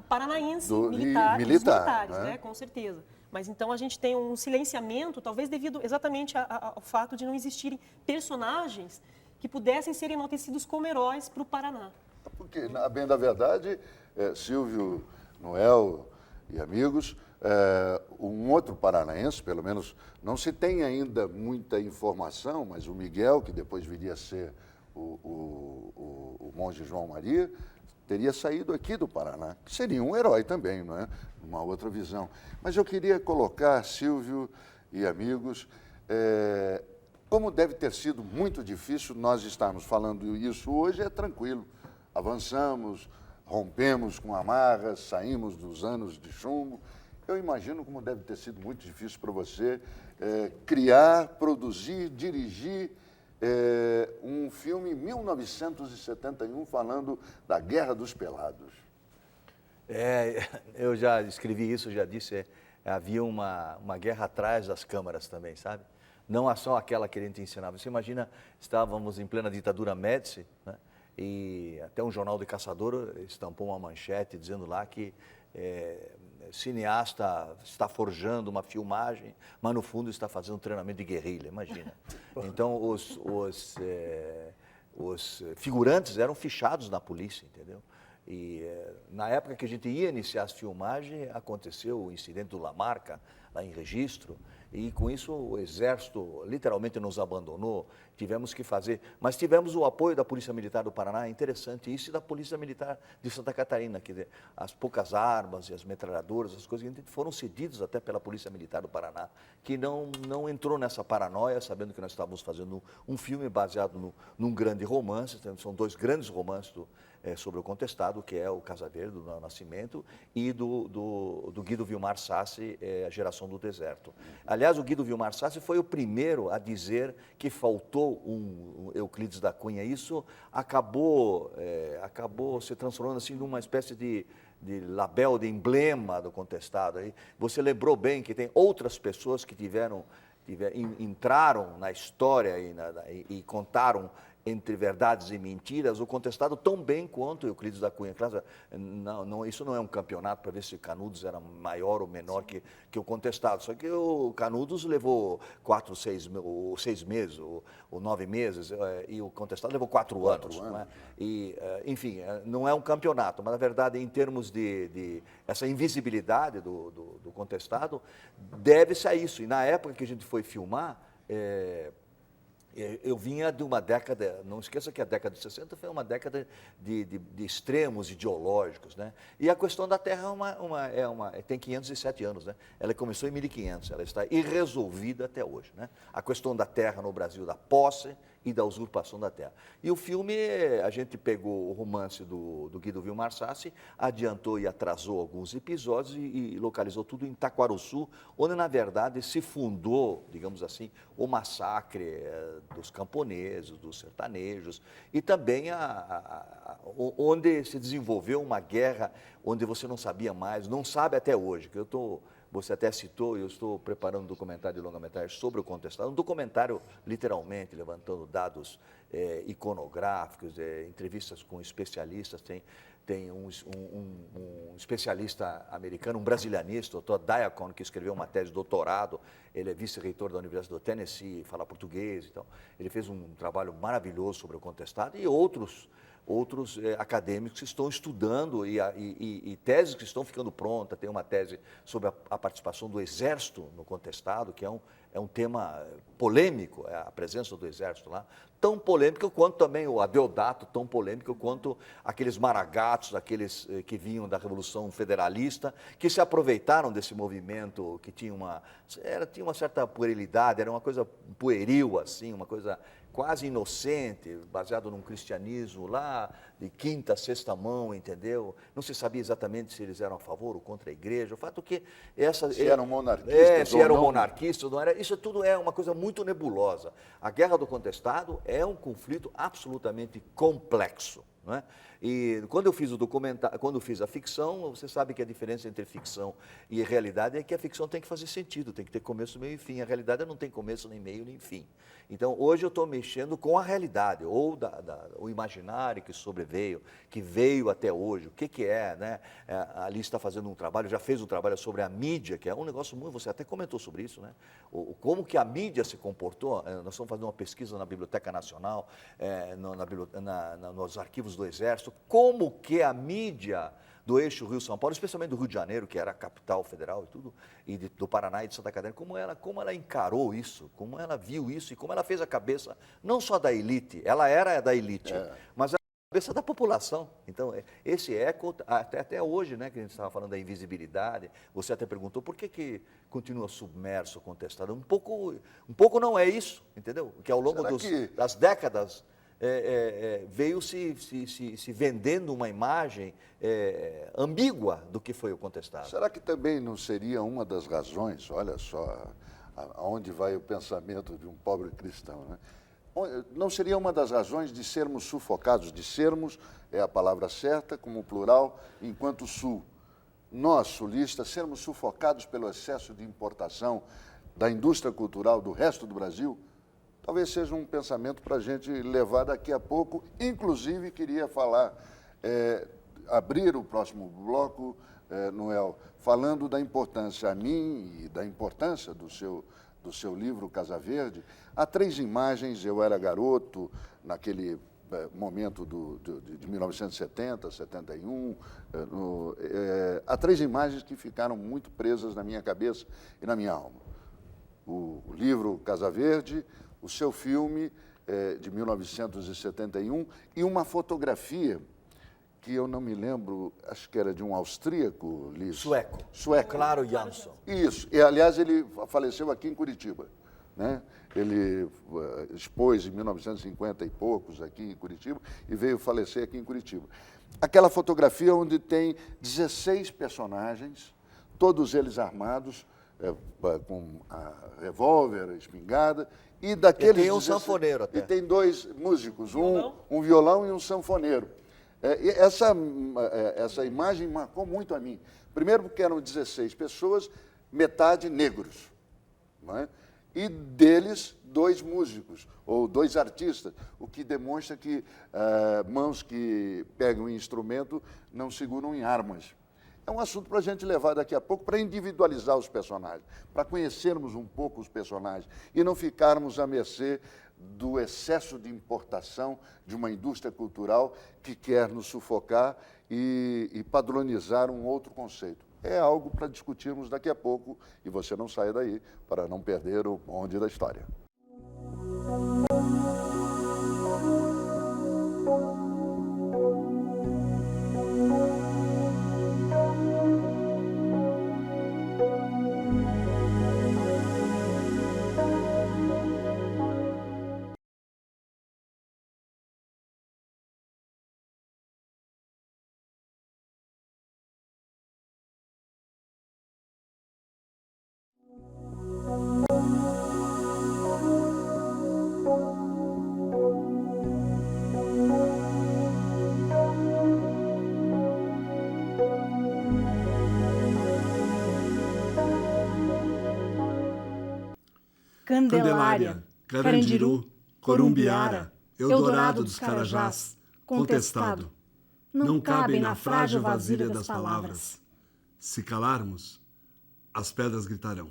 paranaense, militar, militares, né? Com certeza. Mas então a gente tem um silenciamento, talvez devido exatamente ao fato de não existirem personagens que pudessem ser enaltecidos como heróis para o Paraná. Porque, na bem da verdade, Silvio, Noel e amigos, um outro paranaense, pelo menos não se tem ainda muita informação, mas o Miguel, que depois viria a ser o monge João Maria, teria saído aqui do Paraná, que seria um herói também, não é? Uma outra visão. Mas eu queria colocar, Silvio e amigos, como deve ter sido muito difícil nós estarmos falando isso hoje, é tranquilo. Avançamos, rompemos com amarras, saímos dos anos de chumbo. Eu imagino como deve ter sido muito difícil para você criar, produzir, dirigir um filme em 1971 falando da Guerra dos Pelados. Eu já escrevi isso, já disse, havia uma guerra atrás das câmaras também, sabe? Não é só aquela que a gente ensinava. Você imagina, estávamos em plena ditadura Médici, né? E até um jornal de caçador estampou uma manchete dizendo lá que cineasta está forjando uma filmagem, mas no fundo está fazendo um treinamento de guerrilha, imagina. Então os figurantes eram fichados na polícia, entendeu? E na época que a gente ia iniciar as filmagens, aconteceu o incidente do Lamarca, lá em Registro, e com isso o Exército literalmente nos abandonou, tivemos que fazer, mas tivemos o apoio da Polícia Militar do Paraná, interessante isso, e da Polícia Militar de Santa Catarina, que as poucas armas e as metralhadoras, as coisas foram cedidas até pela Polícia Militar do Paraná, que não entrou nessa paranoia, sabendo que nós estávamos fazendo um filme baseado num grande romance, são dois grandes romances sobre o contestado, que é o Casa Verde, do Nascimento, e do Guido Vilmar Sassi, A Geração do Deserto. Aliás, o Guido Vilmar Sassi foi o primeiro a dizer que faltou um Euclides da Cunha. Isso acabou se transformando assim, numa espécie de label, de emblema do contestado. Aí você lembrou bem que tem outras pessoas que entraram na história e contaram entre verdades e mentiras, o contestado tão bem quanto Euclides da Cunha. Claro, isso não é um campeonato para ver se Canudos era maior ou menor que o contestado, só que o Canudos levou 6 meses, ou 9 meses, e o contestado levou 4 anos. Né? E, enfim, não é um campeonato, mas na verdade, em termos de essa invisibilidade do contestado, deve-se a isso. E na época que a gente foi filmar, eu vinha de uma década, não esqueça que a década de 60 foi uma década de extremos ideológicos, né? E a questão da terra tem 507 anos, né? Ela começou em 1500, ela está irresolvida até hoje, né? A questão da terra no Brasil, da posse e da usurpação da terra. E o filme, a gente pegou o romance do Guido Vilmar Sassi, adiantou e atrasou alguns episódios e localizou tudo em Taquarussu, onde, na verdade, se fundou, digamos assim, o massacre dos camponeses, dos sertanejos, e também onde se desenvolveu uma guerra onde você não sabia mais, não sabe até hoje, que você até citou, eu estou preparando um documentário de longa-metragem sobre o contestado, um documentário literalmente levantando dados iconográficos, entrevistas com especialistas, tem um especialista americano, um brasilianista, o Todd Diacon, que escreveu uma tese de doutorado, ele é vice-reitor da Universidade do Tennessee, fala português, então ele fez um trabalho maravilhoso sobre o contestado e outros acadêmicos que estão estudando e teses que estão ficando prontas. Tem uma tese sobre a participação do Exército no contestado, que é um tema polêmico, a presença do Exército lá, tão polêmico quanto também o Adeodato, tão polêmico quanto aqueles maragatos, aqueles que vinham da Revolução Federalista, que se aproveitaram desse movimento que tinha uma certa puerilidade, era uma coisa pueril, assim, uma coisa quase inocente, baseado num cristianismo lá de quinta, sexta mão, entendeu? Não se sabia exatamente se eles eram a favor ou contra a igreja. O fato que se eram monarquistas se eram monarquistas ou não era, isso tudo é uma coisa muito nebulosa. A Guerra do Contestado é um conflito absolutamente complexo, não é? E quando eu fiz o documentário, quando eu fiz a ficção, você sabe que a diferença entre ficção e realidade é que a ficção tem que fazer sentido, tem que ter começo, meio e fim. A realidade não tem começo, nem meio, nem fim. Então, hoje eu estou mexendo com a realidade, ou o imaginário que sobreveio, que veio até hoje, o que é, né? Ali está fazendo um trabalho, já fez um trabalho sobre a mídia, que é um negócio muito, você até comentou sobre isso, né? Como que a mídia se comportou. Nós estamos fazendo uma pesquisa na Biblioteca Nacional, nos arquivos do Exército, como que a mídia do eixo Rio-São Paulo, especialmente do Rio de Janeiro, que era a capital federal e tudo, e do Paraná e de Santa Catarina, como ela encarou isso, como ela viu isso e como ela fez a cabeça, não só da elite, ela era da elite, mas a cabeça da população. Então, esse eco, até hoje, né, que a gente estava falando da invisibilidade, você até perguntou por que continua submerso, contestado. Um pouco não é isso, entendeu? Que ao longo das décadas veio se vendendo uma imagem ambígua do que foi o contestado. Será que também não seria uma das razões, olha só aonde vai o pensamento de um pobre cristão, né? Não seria uma das razões de sermos sufocados, de sermos, é a palavra certa, como plural, enquanto sul. Nós, sulistas, sermos sufocados pelo excesso de importação da indústria cultural do resto do Brasil? Talvez seja um pensamento para a gente levar daqui a pouco. Inclusive, queria falar, abrir o próximo bloco, Noel, falando da importância a mim e da importância do seu livro Casa Verde. Há 3 imagens, eu era garoto naquele momento de 1970, 71, há 3 imagens que ficaram muito presas na minha cabeça e na minha alma. O livro Casa Verde, o seu filme de 1971 e uma fotografia que eu não me lembro, acho que era de um austríaco, Liz. Sueco. Claro Jansson. Isso. E, aliás, ele faleceu aqui em Curitiba, né? Ele expôs em 1950 e poucos aqui em Curitiba e veio falecer aqui em Curitiba. Aquela fotografia onde tem 16 personagens, todos eles armados, com a revólver, a espingarda, e daqueles... E tem um sanfoneiro até. E tem 2 músicos, um violão e um sanfoneiro. Essa imagem marcou muito a mim. Primeiro porque eram 16 pessoas, metade negros, não é? E deles 2 músicos, ou 2 artistas, o que demonstra que mãos que pegam em instrumento não seguram em armas. É um assunto para a gente levar daqui a pouco, para individualizar os personagens, para conhecermos um pouco os personagens e não ficarmos à mercê do excesso de importação de uma indústria cultural que quer nos sufocar e padronizar um outro conceito. É algo para discutirmos daqui a pouco e você não saia daí para não perder o bonde da história. Candelária, Carandiru, Corumbiara, Eldorado dos Carajás, Contestado, não cabem na frágil vasilha das palavras. Se calarmos, as pedras gritarão.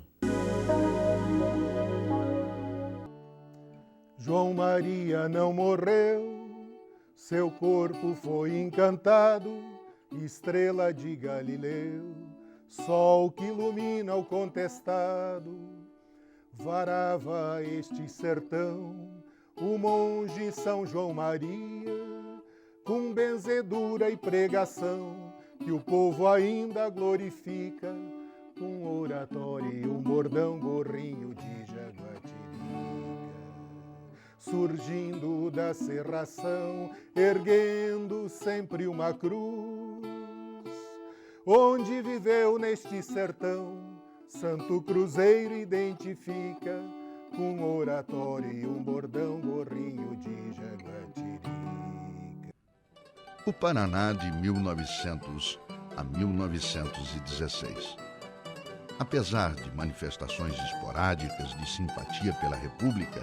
João Maria não morreu, seu corpo foi encantado, estrela de Galileu, sol que ilumina o contestado. Varava este sertão o monge São João Maria, com benzedura e pregação, que o povo ainda glorifica, com oratório e um bordão gorrinho de Jaguatirica. Surgindo da serração, erguendo sempre uma cruz, onde viveu neste sertão, Santo Cruzeiro identifica, com oratório e um bordão gorrinho de Jaguatirica. O Paraná de 1900 a 1916. Apesar de manifestações esporádicas de simpatia pela República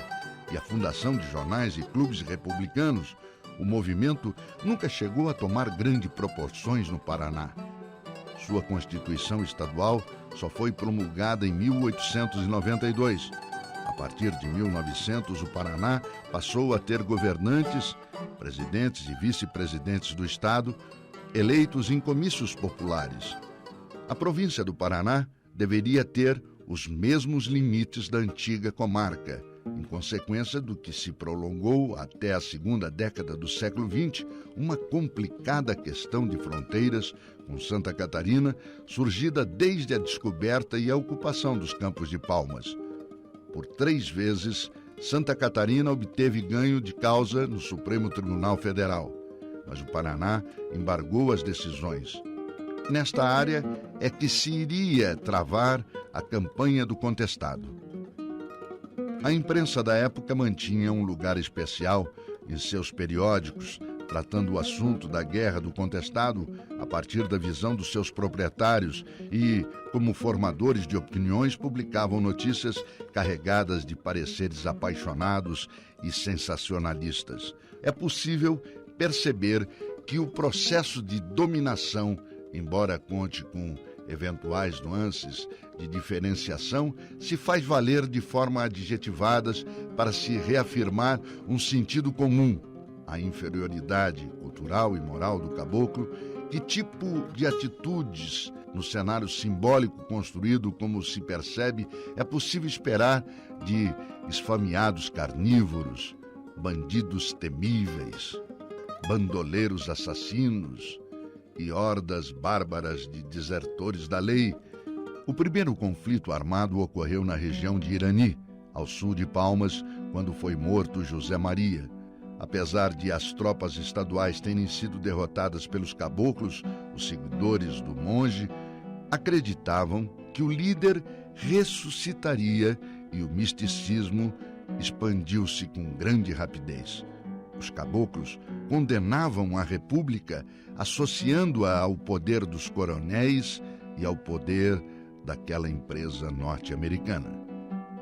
e a fundação de jornais e clubes republicanos, o movimento nunca chegou a tomar grandes proporções no Paraná. Sua Constituição Estadual só foi promulgada em 1892. A partir de 1900, o Paraná passou a ter governantes, presidentes e vice-presidentes do Estado, eleitos em comícios populares. A província do Paraná deveria ter os mesmos limites da antiga comarca, em consequência do que se prolongou até a segunda década do século XX, uma complicada questão de fronteiras com Santa Catarina, surgida desde a descoberta e a ocupação dos Campos de Palmas. Por 3 vezes, Santa Catarina obteve ganho de causa no Supremo Tribunal Federal, mas o Paraná embargou as decisões. Nesta área é que se iria travar a campanha do contestado. A imprensa da época mantinha um lugar especial em seus periódicos, tratando o assunto da guerra do contestado a partir da visão dos seus proprietários e, como formadores de opiniões, publicavam notícias carregadas de pareceres apaixonados e sensacionalistas. É possível perceber que o processo de dominação, embora conte com eventuais nuances de diferenciação, se faz valer de forma adjetivadas para se reafirmar um sentido comum, a inferioridade cultural e moral do caboclo. Que tipo de atitudes no cenário simbólico construído, como se percebe, é possível esperar de esfameados carnívoros, bandidos temíveis, bandoleiros assassinos e hordas bárbaras de desertores da lei? O primeiro conflito armado ocorreu na região de Irani, ao sul de Palmas, quando foi morto José Maria. Apesar de as tropas estaduais terem sido derrotadas pelos caboclos, os seguidores do monge acreditavam que o líder ressuscitaria e o misticismo expandiu-se com grande rapidez. Os caboclos condenavam a República, associando-a ao poder dos coronéis e ao poder daquela empresa norte-americana.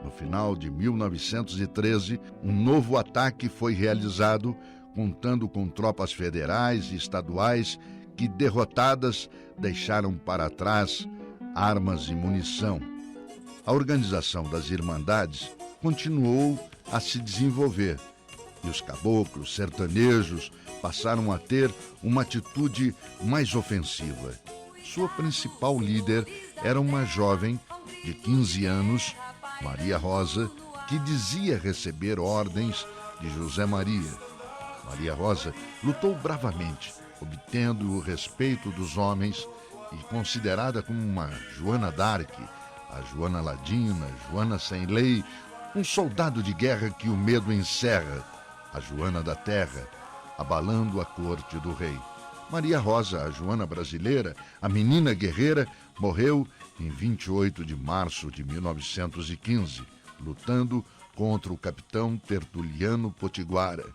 No final de 1913, um novo ataque foi realizado, contando com tropas federais e estaduais que, derrotadas, deixaram para trás armas e munição. A organização das Irmandades continuou a se desenvolver e os caboclos sertanejos passaram a ter uma atitude mais ofensiva. Sua principal líder era uma jovem de 15 anos, Maria Rosa, que dizia receber ordens de José Maria. Maria Rosa lutou bravamente, obtendo o respeito dos homens e considerada como uma Joana d'Arc, a Joana Ladina, Joana sem lei, um soldado de guerra que o medo encerra, a Joana da Terra, abalando a corte do rei. Maria Rosa, a Joana brasileira, a menina guerreira, morreu em 28 de março de 1915, lutando contra o capitão Tertuliano Potiguara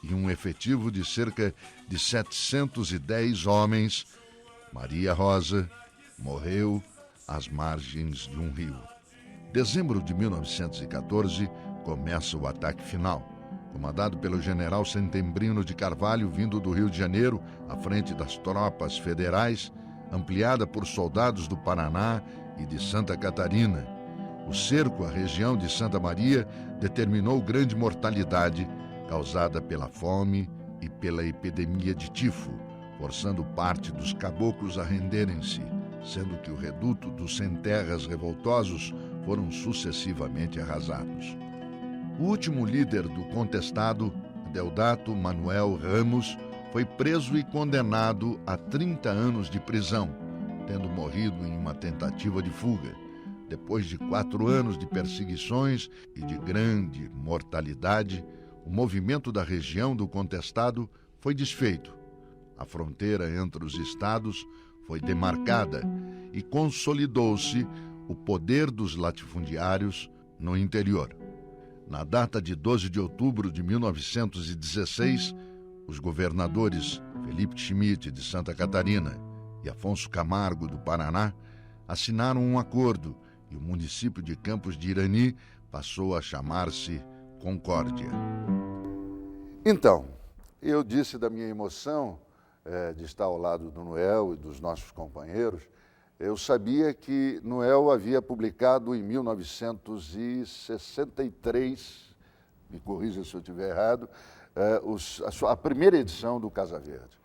e um efetivo de cerca de 710 homens. Maria Rosa morreu às margens de um rio. Dezembro de 1914, começa o ataque final, comandado pelo general Setembrino de Carvalho, vindo do Rio de Janeiro, à frente das tropas federais, ampliada por soldados do Paraná e de Santa Catarina. O cerco à região de Santa Maria determinou grande mortalidade causada pela fome e pela epidemia de tifo, forçando parte dos caboclos a renderem-se, sendo que o reduto dos sem-terras revoltosos foram sucessivamente arrasados. O último líder do contestado, Deodato Manuel Ramos, foi preso e condenado a 30 anos de prisão, tendo morrido em uma tentativa de fuga. Depois de 4 anos de perseguições e de grande mortalidade, o movimento da região do contestado foi desfeito. A fronteira entre os estados foi demarcada e consolidou-se o poder dos latifundiários no interior. Na data de 12 de outubro de 1916, os governadores Felipe Schmidt, de Santa Catarina, e Afonso Camargo, do Paraná, assinaram um acordo e o município de Campos de Irani passou a chamar-se Concórdia. Então, eu disse da minha emoção de estar ao lado do Noel e dos nossos companheiros. Eu sabia que Noel havia publicado em 1963, me corrija se eu estiver errado, a primeira edição do Casa Verde.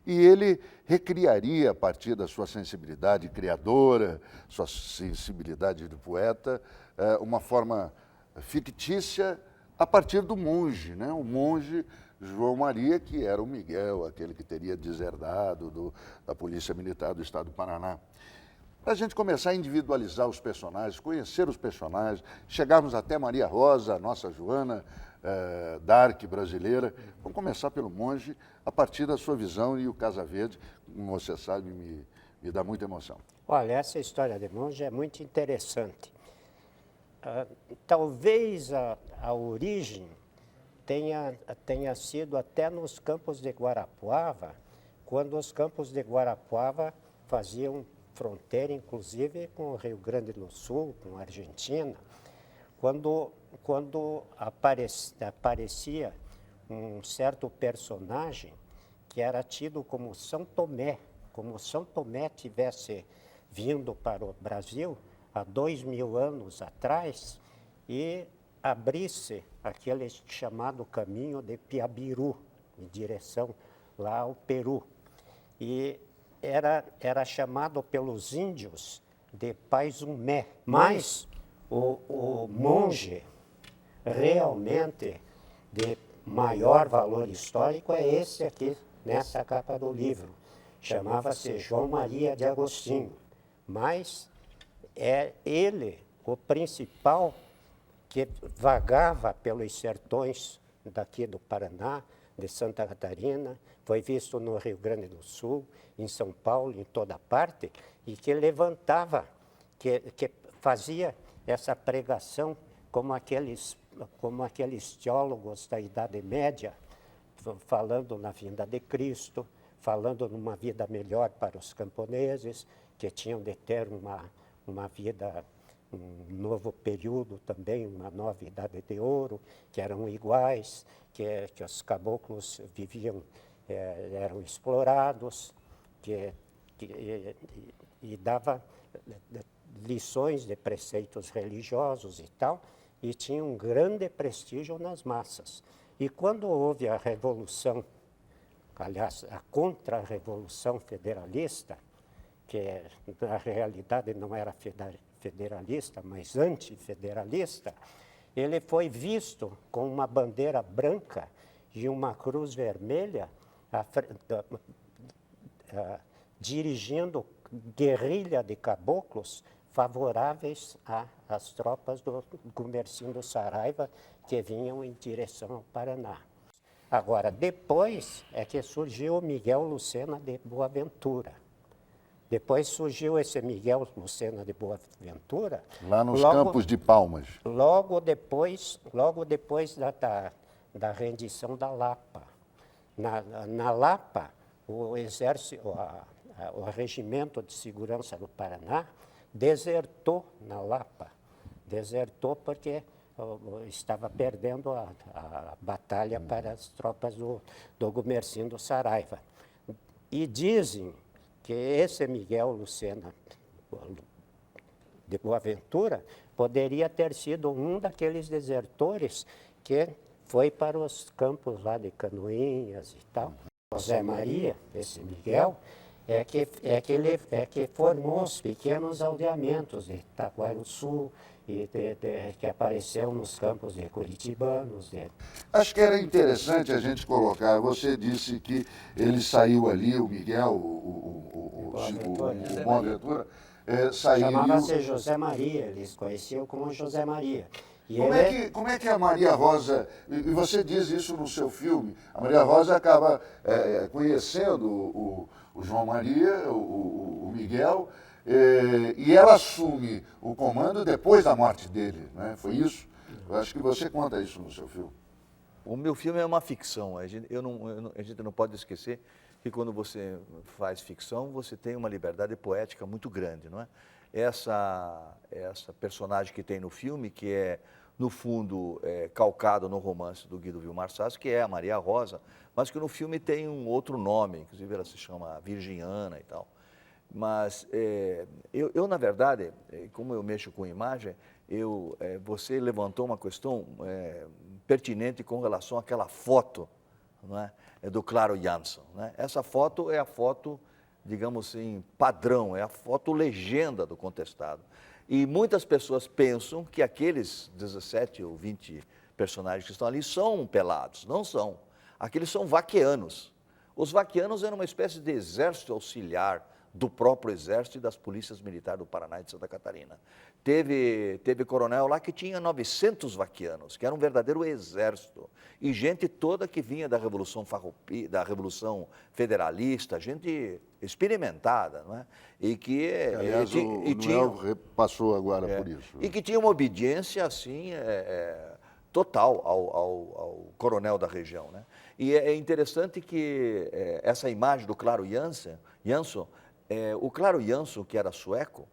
E ele recriaria, a partir da sua sensibilidade criadora, sua sensibilidade de poeta, uma forma fictícia a partir do monge, né? O monge João Maria, que era o Miguel, aquele que teria deserdado da Polícia Militar do Estado do Paraná. Para a gente começar a individualizar os personagens, conhecer os personagens, chegarmos até Maria Rosa, a nossa Joana d'Arc brasileira. Vamos começar pelo monge, a partir da sua visão, e o Casa Verde, como você sabe, me dá muita emoção. Olha, essa história de monge é muito interessante. Talvez a origem tenha sido até nos campos de Guarapuava, quando os campos de Guarapuava faziam fronteira, inclusive, com o Rio Grande do Sul, com a Argentina, quando aparecia um certo personagem que era tido como São Tomé tivesse vindo para o Brasil há 2000 anos atrás e abrisse aquele chamado caminho de Piabiru, em direção lá ao Peru. E era chamado pelos índios de Paisumé, mas o monge realmente de maior valor histórico é esse aqui, nessa capa do livro. Chamava-se João Maria de Agostinho, mas é ele o principal que vagava pelos sertões daqui do Paraná, de Santa Catarina, foi visto no Rio Grande do Sul, em São Paulo, em toda parte, e que levantava, que fazia essa pregação como aqueles teólogos da Idade Média, falando na vinda de Cristo, falando numa vida melhor para os camponeses, que tinham de ter uma vida, um novo período também, uma nova idade de ouro, que eram iguais, que os caboclos viviam, eram explorados, e dava lições de preceitos religiosos e tal, e tinha um grande prestígio nas massas. E quando houve a Revolução, aliás, a Contra-Revolução Federalista, que na realidade não era federalista, mas antifederalista, ele foi visto com uma bandeira branca e uma cruz vermelha dirigindo guerrilha de caboclos favoráveis às tropas do Gumercindo Saraiva que vinham em direção ao Paraná. Agora, depois é que surgiu o Miguel Lucena de Boaventura. Depois surgiu esse Miguel Lucena de Boaventura. Lá nos Campos de Palmas. Logo depois da rendição da Lapa. Na Lapa, o exército, o Regimento de Segurança do Paraná desertou na Lapa. desertou porque estava perdendo a batalha para as tropas do Gumersindo Saraiva. E dizem que esse Miguel Lucena de Boaventura poderia ter sido um daqueles desertores que foi para os campos lá de Canoinhas e tal. José Maria, esse Miguel, é que formou os pequenos aldeamentos de Taquarussu, e que apareceu nos campos de curitibanos. Acho que era interessante a gente colocar, você disse que ele saiu ali, o Miguel, o Boaventura, saiu... Chamava-se José Maria, eles conheciam como José Maria. E como é que a Maria Rosa, e você diz isso no seu filme, a Maria Rosa acaba conhecendo o João Maria, o Miguel, e ela assume o comando depois da morte dele, né? Foi isso? Eu acho que você conta isso no seu filme. O meu filme é uma ficção. A gente não pode esquecer que quando você faz ficção, você tem uma liberdade poética muito grande, não é? Essa personagem que tem no filme, que é, no fundo, calcado no romance do Guido Vilmar Sassi, que é a Maria Rosa, mas que no filme tem um outro nome, inclusive ela se chama Virginiana e tal. Mas eu, na verdade, como eu mexo com imagem, você levantou uma questão pertinente com relação àquela foto, não é, do Claro Jansson, né? Essa foto é a foto, digamos assim, padrão, é a foto legenda do contestado. E muitas pessoas pensam que aqueles 17 ou 20 personagens que estão ali são pelados. Não são. Aqueles são vaqueanos. Os vaqueanos eram uma espécie de exército auxiliar do próprio exército e das polícias militares do Paraná e de Santa Catarina. Teve coronel lá que tinha 900 vaqueanos, que era um verdadeiro exército. E gente toda que vinha da Revolução da Revolução Federalista, gente experimentada, não é? E que... Aliás, Noel passou agora por isso. E que tinha uma obediência, assim, total ao coronel da região, né? E é interessante que essa imagem do Claro Jansson, o Claro Jansson, que era sueco,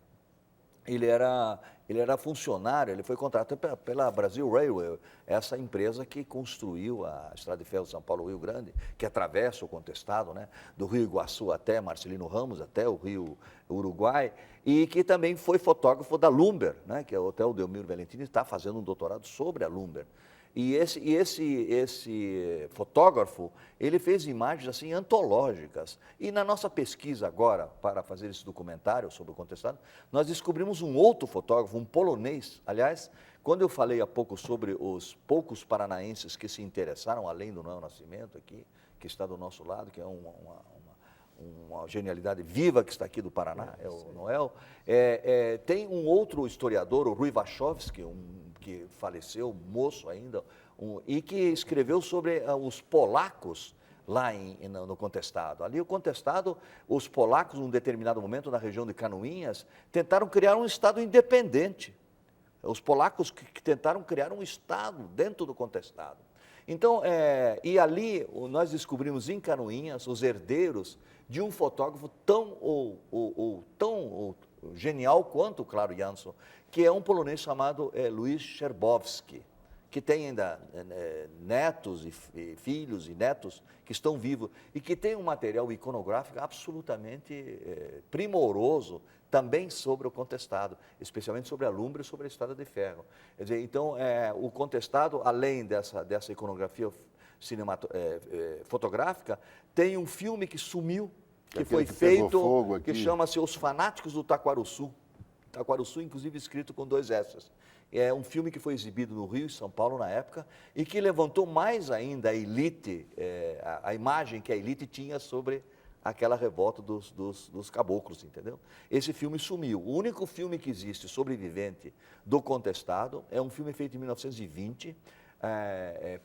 ele era funcionário, ele foi contratado pela Brasil Railway, essa empresa que construiu a Estrada de Ferro São Paulo-Rio Grande, que atravessa o contestado, né, do Rio Iguaçu até Marcelino Ramos, até o Rio Uruguai, e que também foi fotógrafo da Lumber, né, que é o Hotel Delmiro Valentini, está fazendo um doutorado sobre a Lumber. E esse fotógrafo, ele fez imagens assim antológicas. E na nossa pesquisa agora, para fazer esse documentário sobre o contestado, nós descobrimos um outro fotógrafo, um polonês. Aliás, quando eu falei há pouco sobre os poucos paranaenses que se interessaram, além do Noel Nascimento aqui, que está do nosso lado, que é uma genialidade viva que está aqui do Paraná, é o Noel. Tem um outro historiador, o Rui Wachowski, que faleceu, moço ainda, e que escreveu sobre os polacos lá no contestado. Ali o contestado, os polacos, num determinado momento, na região de Canoinhas, tentaram criar um estado independente. Os polacos que tentaram criar um estado dentro do contestado. Então, e ali nós descobrimos em Canoinhas os herdeiros de um fotógrafo tão genial quanto o Claro Jansson, que é um polonês chamado Luiz Scherbowski, que tem ainda netos e filhos e netos que estão vivos e que tem um material iconográfico absolutamente primoroso também sobre o contestado, especialmente sobre a Lumbre e sobre a Estrada de Ferro. Quer dizer, então, o contestado, além dessa iconografia fotográfica, tem um filme que sumiu, que foi feito, que chama-se Os Fanáticos do Taquarussu. Taquarussu, inclusive, escrito com 2 S's. É um filme que foi exibido no Rio e São Paulo na época e que levantou mais ainda a elite, a imagem que a elite tinha sobre aquela revolta dos caboclos, entendeu? Esse filme sumiu. O único filme que existe sobrevivente do contestado é um filme feito em 1920,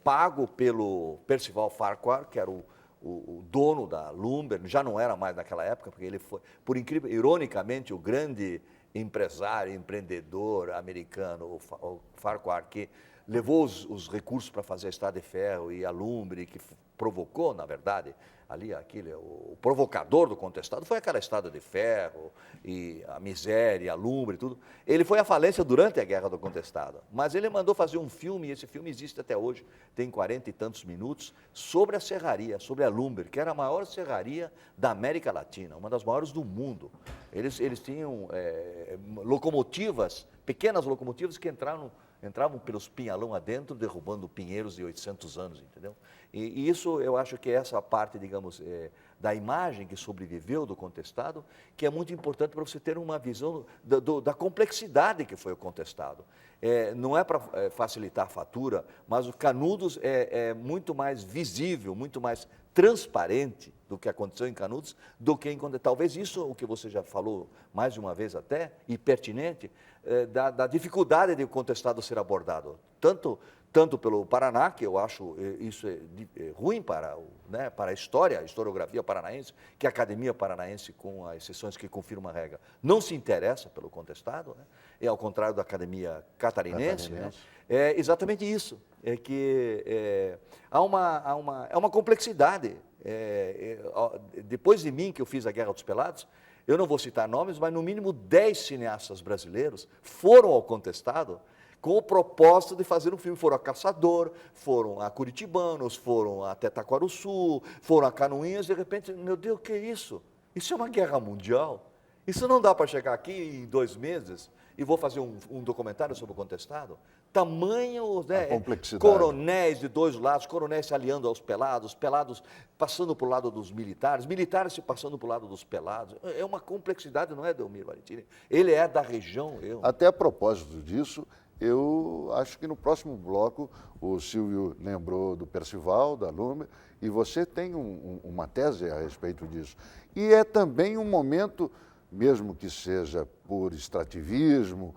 pago pelo Percival Farquhar, que era o dono da Lumber, já não era mais naquela época, porque ele foi, por incrível, ironicamente, o grande empresário, empreendedor americano, o Farquhar, que levou os recursos para fazer a estrada de ferro e a lumbre, que provocou, na verdade, ali o provocador do contestado foi aquela estrada de ferro e a miséria, a lumbre, tudo. Ele foi à falência durante a Guerra do Contestado, mas ele mandou fazer um filme, e esse filme existe até hoje, tem 40 e tantos minutos, sobre a serraria, sobre a lumbre, que era a maior serraria da América Latina, uma das maiores do mundo. Eles tinham locomotivas, pequenas locomotivas que entravam pelos pinhalão adentro, derrubando pinheiros de 800 anos, entendeu? E isso, eu acho que é essa parte, digamos, da imagem que sobreviveu do contestado, que é muito importante para você ter uma visão da complexidade que foi o contestado. Não é para facilitar a fatura, mas o Canudos é muito mais visível, muito mais transparente do que aconteceu em Canudos, do que em Contestado. Talvez isso, o que você já falou mais de uma vez até, e pertinente, da dificuldade de o contestado ser abordado, tanto pelo Paraná, que eu acho isso ruim para a história, a historiografia paranaense, que a Academia Paranaense, com as exceções que confirmam a regra, não se interessa pelo contestado, né? É ao contrário da Academia Catarinense. Né? É exatamente isso, é que há uma complexidade. Depois de mim, que eu fiz a Guerra dos Pelados, eu não vou citar nomes, mas no mínimo 10 cineastas brasileiros foram ao contestado com o propósito de fazer um filme. Foram a Caçador, foram a Curitibanos, foram até Taquarussu, foram a Canoinhas, de repente, meu Deus, o que é isso? Isso é uma guerra mundial? Isso não dá para chegar aqui em 2 meses e vou fazer um documentário sobre o contestado? Tamanho, né, complexidade. Coronéis de 2 lados, coronéis se aliando aos pelados, pelados passando para o lado dos militares, militares se passando para o lado dos pelados. É uma complexidade, não é, Delmiro Valentini? Ele é da região. Até a propósito disso, eu acho que no próximo bloco o Silvio lembrou do Percival, da Lume, e você tem uma tese a respeito disso. E é também um momento, mesmo que seja por extrativismo,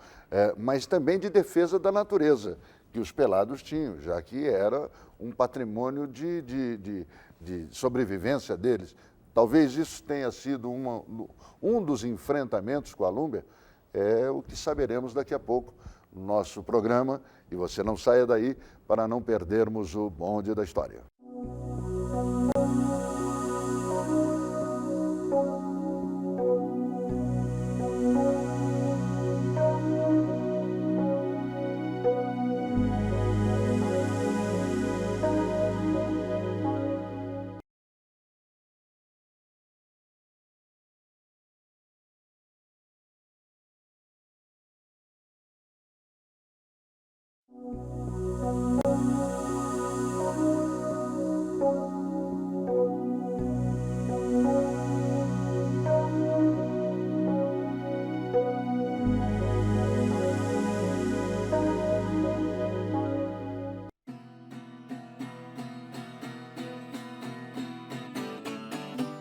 mas também de defesa da natureza, que os pelados tinham, já que era um patrimônio de sobrevivência deles. Talvez isso tenha sido um dos enfrentamentos com a Lumber, é o que saberemos daqui a pouco no nosso programa, e você não saia daí para não perdermos o bonde da história.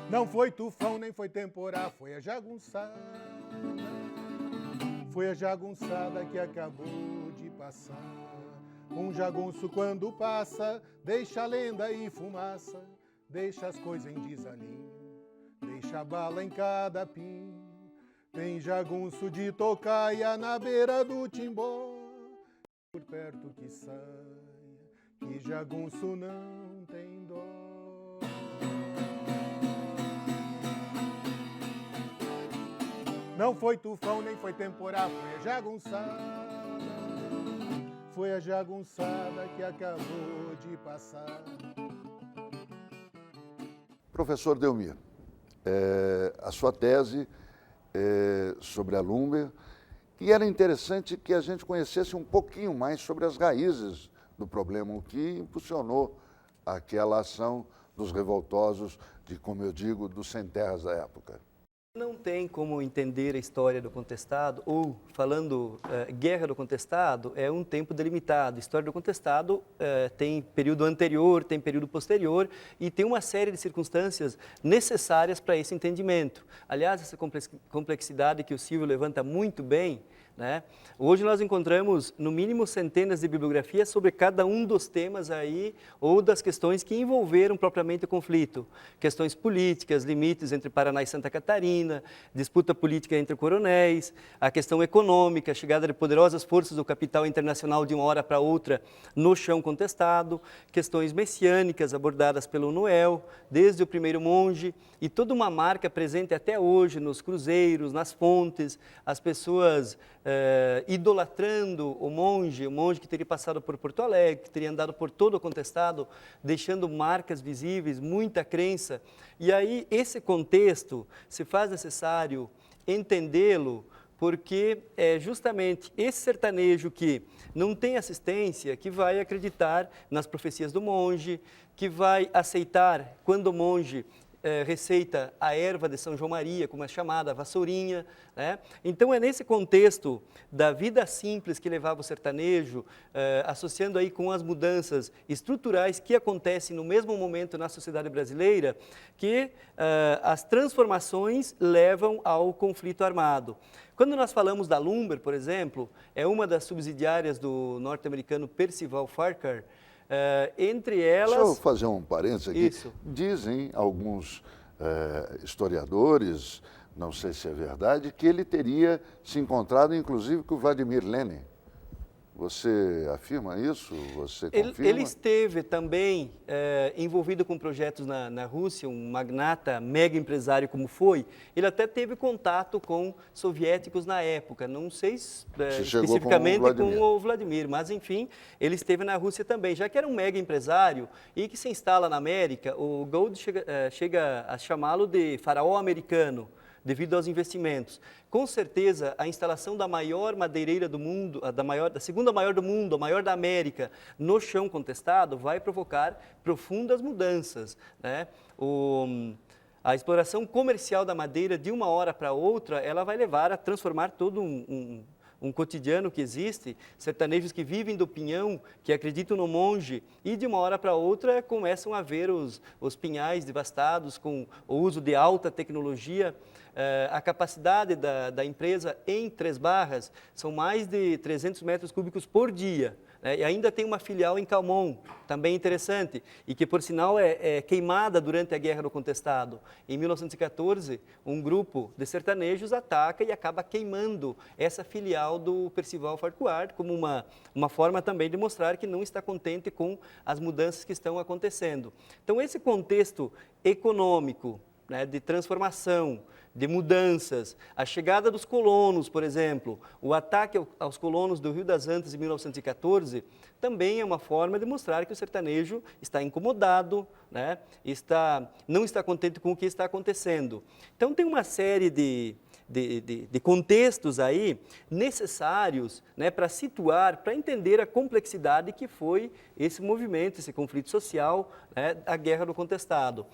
Não foi tufão, nem foi temporal, foi a jagunçada. Foi a jagunçada que acabou de passar. Um jagunço quando passa, deixa a lenda e fumaça, deixa as coisas em desalinho, deixa a bala em cada pinho. Tem jagunço de tocaia na beira do timbó, por perto que saia, que jagunço não tem dó. Não foi tufão, nem foi temporal, foi a jagunçada. Foi a jagunçada que acabou de passar. Professor Delmiro, a sua tese sobre a Lumber, e era interessante que a gente conhecesse um pouquinho mais sobre as raízes do problema, o que impulsionou aquela ação dos revoltosos, como eu digo, dos sem-terras da época. Não tem como entender a história do contestado, ou, falando guerra do contestado, é um tempo delimitado. A história do contestado tem período anterior, tem período posterior, e tem uma série de circunstâncias necessárias para esse entendimento. Aliás, essa complexidade que o Silvio levanta muito bem, né? Hoje nós encontramos, no mínimo, centenas de bibliografias sobre cada um dos temas aí, ou das questões que envolveram propriamente o conflito. Questões políticas, limites entre Paraná e Santa Catarina, disputa política entre coronéis, a questão econômica, a chegada de poderosas forças do capital internacional de uma hora para outra no chão contestado, questões messiânicas abordadas pelo Noel, desde o primeiro monge, e toda uma marca presente até hoje nos cruzeiros, nas fontes, as pessoas idolatrando o monge que teria passado por Porto Alegre, que teria andado por todo o contestado, deixando marcas visíveis, muita crença. E aí esse contexto se faz necessário entendê-lo, porque é justamente esse sertanejo que não tem assistência que vai acreditar nas profecias do monge, que vai aceitar quando o monge receita a erva de São João Maria, como é chamada, a vassourinha, né? Então é nesse contexto da vida simples que levava o sertanejo, associando aí com as mudanças estruturais que acontecem no mesmo momento na sociedade brasileira, que as transformações levam ao conflito armado. Quando nós falamos da Lumber, por exemplo, é uma das subsidiárias do norte-americano Percival Farquhar. Entre elas... Deixa eu fazer um parênteses aqui. Isso. Dizem alguns historiadores, não sei se é verdade, que ele teria se encontrado inclusive com o Vladimir Lenin. Você afirma isso? Você confirma? Ele esteve também envolvido com projetos na Rússia, um magnata, mega empresário como foi. Ele até teve contato com soviéticos na época, não sei especificamente com o Vladimir, mas enfim, ele esteve na Rússia também. Já que era um mega empresário e que se instala na América, o Gould chega a chamá-lo de faraó americano, devido aos investimentos. Com certeza, a instalação da maior madeireira do mundo, da segunda maior do mundo, a maior da América, no chão contestado, vai provocar profundas mudanças, né? A exploração comercial da madeira, de uma hora para outra, ela vai levar a transformar todo um cotidiano que existe, sertanejos que vivem do pinhão, que acreditam no monge, e de uma hora para outra começam a ver os pinhais devastados com o uso de alta tecnologia. A capacidade da empresa em Três Barras são mais de 300 metros cúbicos por dia. E ainda tem uma filial em Calmon, também interessante, e que, por sinal, é queimada durante a Guerra do Contestado. Em 1914, um grupo de sertanejos ataca e acaba queimando essa filial do Percival Farquhar, como uma forma também de mostrar que não está contente com as mudanças que estão acontecendo. Então, esse contexto econômico, né, de transformação, de mudanças, a chegada dos colonos, por exemplo, o ataque aos colonos do Rio das Antas em 1914, também é uma forma de mostrar que o sertanejo está incomodado, né? Não está contente com o que está acontecendo. Então tem uma série de contextos aí necessários, né, para situar, para entender a complexidade que foi esse movimento, esse conflito social, né, a Guerra do Contestado.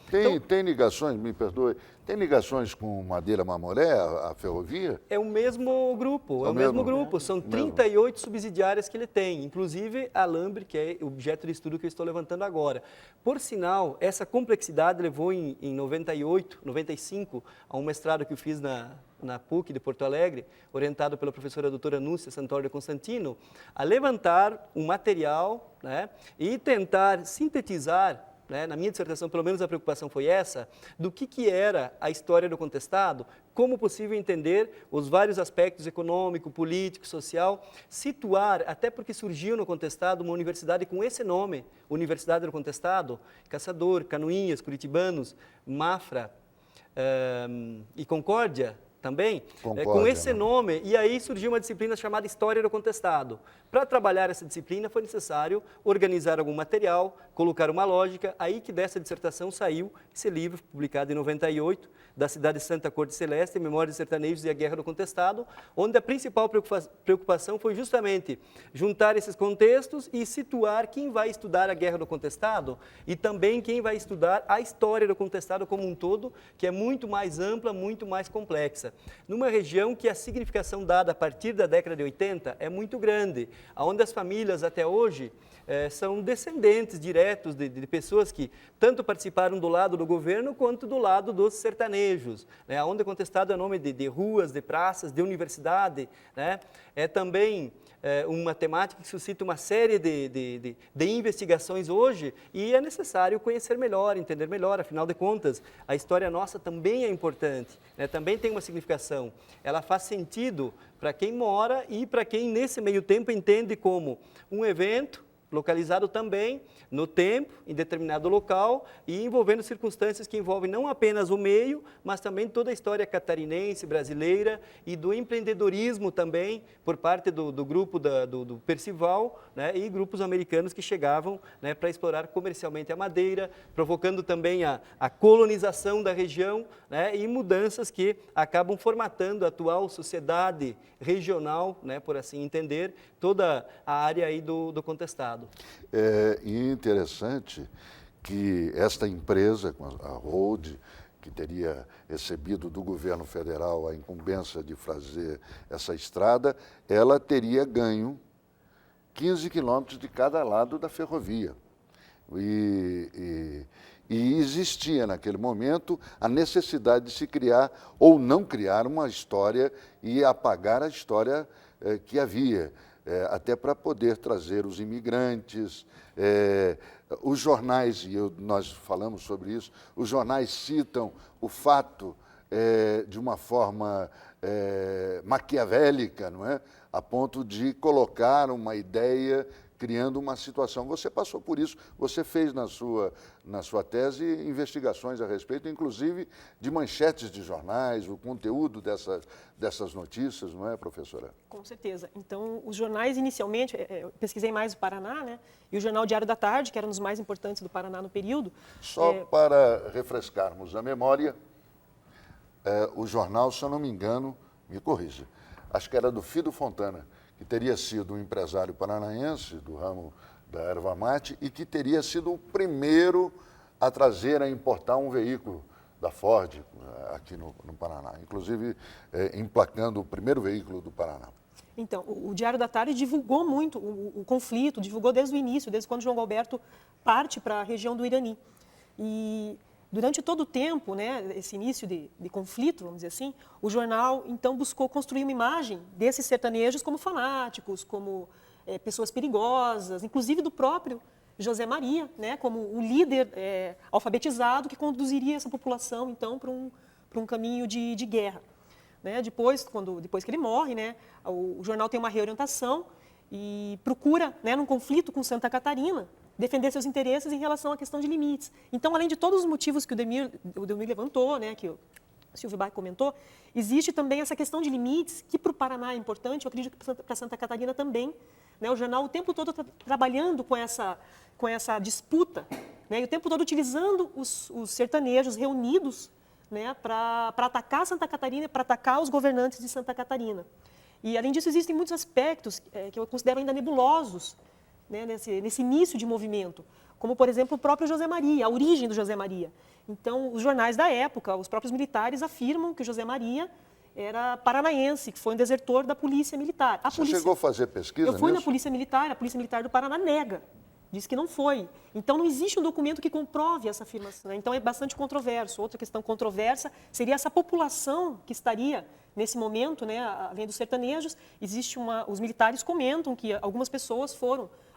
Tem ligações, me perdoe, tem ligações com Madeira Mamoré, a ferrovia? É o mesmo grupo, grupo. São 38 subsidiárias que ele tem, inclusive a Lumber, que é o objeto de estudo que eu estou levantando agora. Por sinal, essa complexidade levou em 98, 95, a um mestrado que eu fiz na PUC de Porto Alegre, orientado pela professora doutora Núcia Santoro de Constantino, a levantar um material, né, e tentar sintetizar, né, na minha dissertação, pelo menos a preocupação foi essa, do que era a história do contestado, como possível entender os vários aspectos econômico, político, social, situar, até porque surgiu no contestado uma universidade com esse nome, Universidade do Contestado, Caçador, Canoinhas, Curitibanos, Mafra e Concórdia, também, com esse nome, e aí surgiu uma disciplina chamada História do Contestado. Para trabalhar essa disciplina foi necessário organizar algum material, colocar uma lógica, aí que dessa dissertação saiu esse livro, publicado em 98, da cidade de Santa Corte Celeste, Memórias de Sertanejos e a Guerra do Contestado, onde a principal preocupação foi justamente juntar esses contextos e situar quem vai estudar a Guerra do Contestado e também quem vai estudar a história do contestado como um todo, que é muito mais ampla, muito mais complexa. presença numa região que a significação dada a partir da década de 80 é muito grande, onde as famílias até hoje são descendentes diretos de pessoas que tanto participaram do lado do governo quanto do lado dos sertanejos, né? Onde é contestado é o nome de ruas, de praças, de universidade, né? É também uma temática que suscita uma série de investigações hoje e é necessário conhecer melhor, entender melhor, afinal de contas, a história nossa também é importante, né? Também tem uma significação, ela faz sentido para quem mora e para quem nesse meio tempo entende como um evento localizado também no tempo, em determinado local e envolvendo circunstâncias que envolvem não apenas o meio, mas também toda a história catarinense, brasileira e do empreendedorismo também por parte do grupo do Percival, né, e grupos americanos que chegavam, né, para explorar comercialmente a madeira, provocando também a colonização da região, né, e mudanças que acabam formatando a atual sociedade regional, né, por assim entender, toda a área aí do contestado. É interessante que esta empresa, a Road, que teria recebido do governo federal a incumbência de fazer essa estrada, ela teria ganho 15 quilômetros de cada lado da ferrovia. E existia naquele momento a necessidade de se criar ou não criar uma história e apagar a história que havia. Até para poder trazer os imigrantes, os jornais, e nós falamos sobre isso, os jornais citam o fato de uma forma maquiavélica, não é? A ponto de colocar uma ideia criando uma situação. Você passou por isso, você fez na sua tese investigações a respeito, inclusive de manchetes de jornais, o conteúdo dessas notícias, não é, professora? Com certeza. Então, os jornais, inicialmente, eu pesquisei mais o Paraná, né? E o jornal Diário da Tarde, que era um dos mais importantes do Paraná no período. Só para refrescarmos a memória, o jornal, se eu não me engano, me corrija, acho que era do Fido Fontana, que teria sido um empresário paranaense do ramo da erva mate e que teria sido o primeiro a trazer, a importar um veículo da Ford aqui no Paraná, inclusive emplacando o primeiro veículo do Paraná. Então, o Diário da Tarde divulgou muito o conflito, divulgou desde o início, desde quando João Galberto parte para a região do Irani. E durante todo o tempo, né, esse início de conflito, vamos dizer assim, o jornal, então, buscou construir uma imagem desses sertanejos como fanáticos, como pessoas perigosas, inclusive do próprio José Maria, né, como o líder alfabetizado que conduziria essa população, então, para um caminho de guerra. Né? Depois que ele morre, né, o jornal tem uma reorientação e procura, né, num conflito com Santa Catarina, defender seus interesses em relação à questão de limites. Então, além de todos os motivos que o Demir levantou, né, que o Silvio Bach comentou, existe também essa questão de limites, que para o Paraná é importante, eu acredito que para Santa Catarina também. Né, o jornal o tempo todo está trabalhando com essa disputa, né, e o tempo todo utilizando os sertanejos reunidos, né, para atacar Santa Catarina, para atacar os governantes de Santa Catarina. E, além disso, existem muitos aspectos que eu considero ainda nebulosos, né, nesse início de movimento, como, por exemplo, o próprio José Maria, a origem do José Maria. Então, os jornais da época, os próprios militares afirmam que o José Maria era paranaense, que foi um desertor da polícia militar. Você chegou a fazer pesquisa nisso? Eu fui na Polícia Militar do Paraná nega, diz que não foi. Então, não existe um documento que comprove essa afirmação. Né? Então, é bastante controverso. Outra questão controversa seria essa população que estaria, nesse momento, né, além dos sertanejos, os militares comentam que algumas pessoas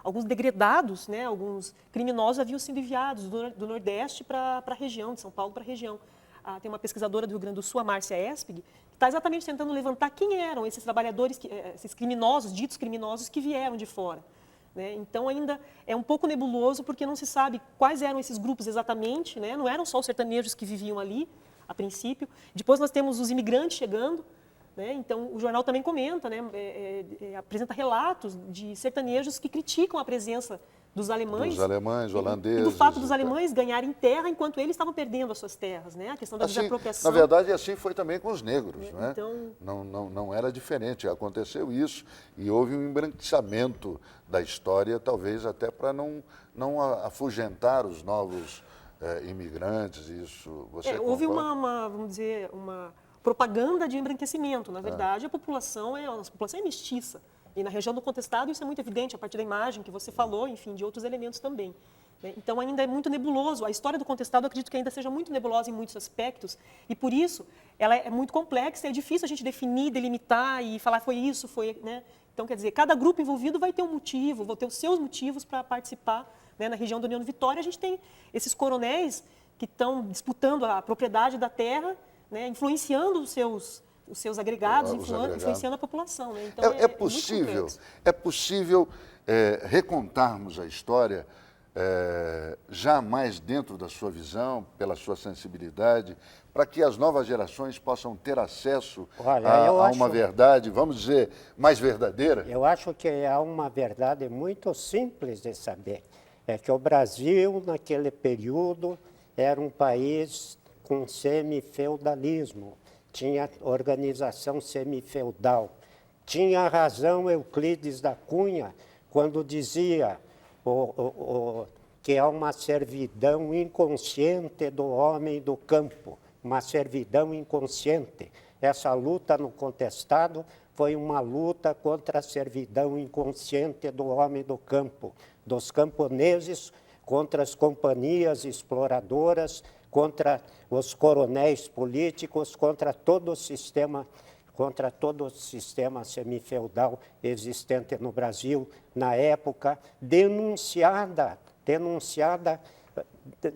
alguns degredados, né, alguns criminosos haviam sido enviados do Nordeste para a região, de São Paulo para a região. Tem uma pesquisadora do Rio Grande do Sul, a Márcia Espig, que está exatamente tentando levantar quem eram esses trabalhadores, esses criminosos, ditos criminosos, que vieram de fora. Né? Então, ainda é um pouco nebuloso, porque não se sabe quais eram esses grupos exatamente, né? Não eram só os sertanejos que viviam ali, a princípio. Depois nós temos os imigrantes chegando, né? Então, o jornal também comenta, né? Apresenta relatos de sertanejos que criticam a presença dos alemães. Dos alemães, holandeses. E do fato dos alemães ganharem terra enquanto eles estavam perdendo as suas terras, né? A questão da desapropriação. Na verdade, assim foi também com os negros, né? Então, não era diferente. Aconteceu isso e houve um embranquecimento da história, talvez até para não afugentar os novos imigrantes. Isso. Houve vamos dizer, propaganda de embranquecimento. Na verdade, a população é mestiça. E na região do Contestado isso é muito evidente a partir da imagem que você falou, enfim, de outros elementos também. Então ainda é muito nebuloso. A história do Contestado, eu acredito que ainda seja muito nebulosa em muitos aspectos, e por isso ela é muito complexa, é difícil a gente definir, delimitar e falar foi isso, foi... Né? Então, quer dizer, cada grupo envolvido vai ter um motivo, vai ter os seus motivos para participar. Né? Na região do União do Vitória, a gente tem esses coronéis que estão disputando a propriedade da terra, né? Influenciando os seus agregados, influenciando a população. Né? Então, é possível recontarmos a história já mais dentro da sua visão, pela sua sensibilidade, para que as novas gerações possam ter acesso a uma verdade, vamos dizer, mais verdadeira? Eu acho que há uma verdade muito simples de saber. É que o Brasil, naquele período, era um país com semi-feudalismo, tinha organização semi-feudal. Tinha razão Euclides da Cunha quando dizia que há uma servidão inconsciente do homem do campo, uma servidão inconsciente. Essa luta no Contestado foi uma luta contra a servidão inconsciente do homem do campo, dos camponeses, contra as companhias exploradoras, contra os coronéis políticos, contra todo o sistema semifeudal existente no Brasil, na época, denunciada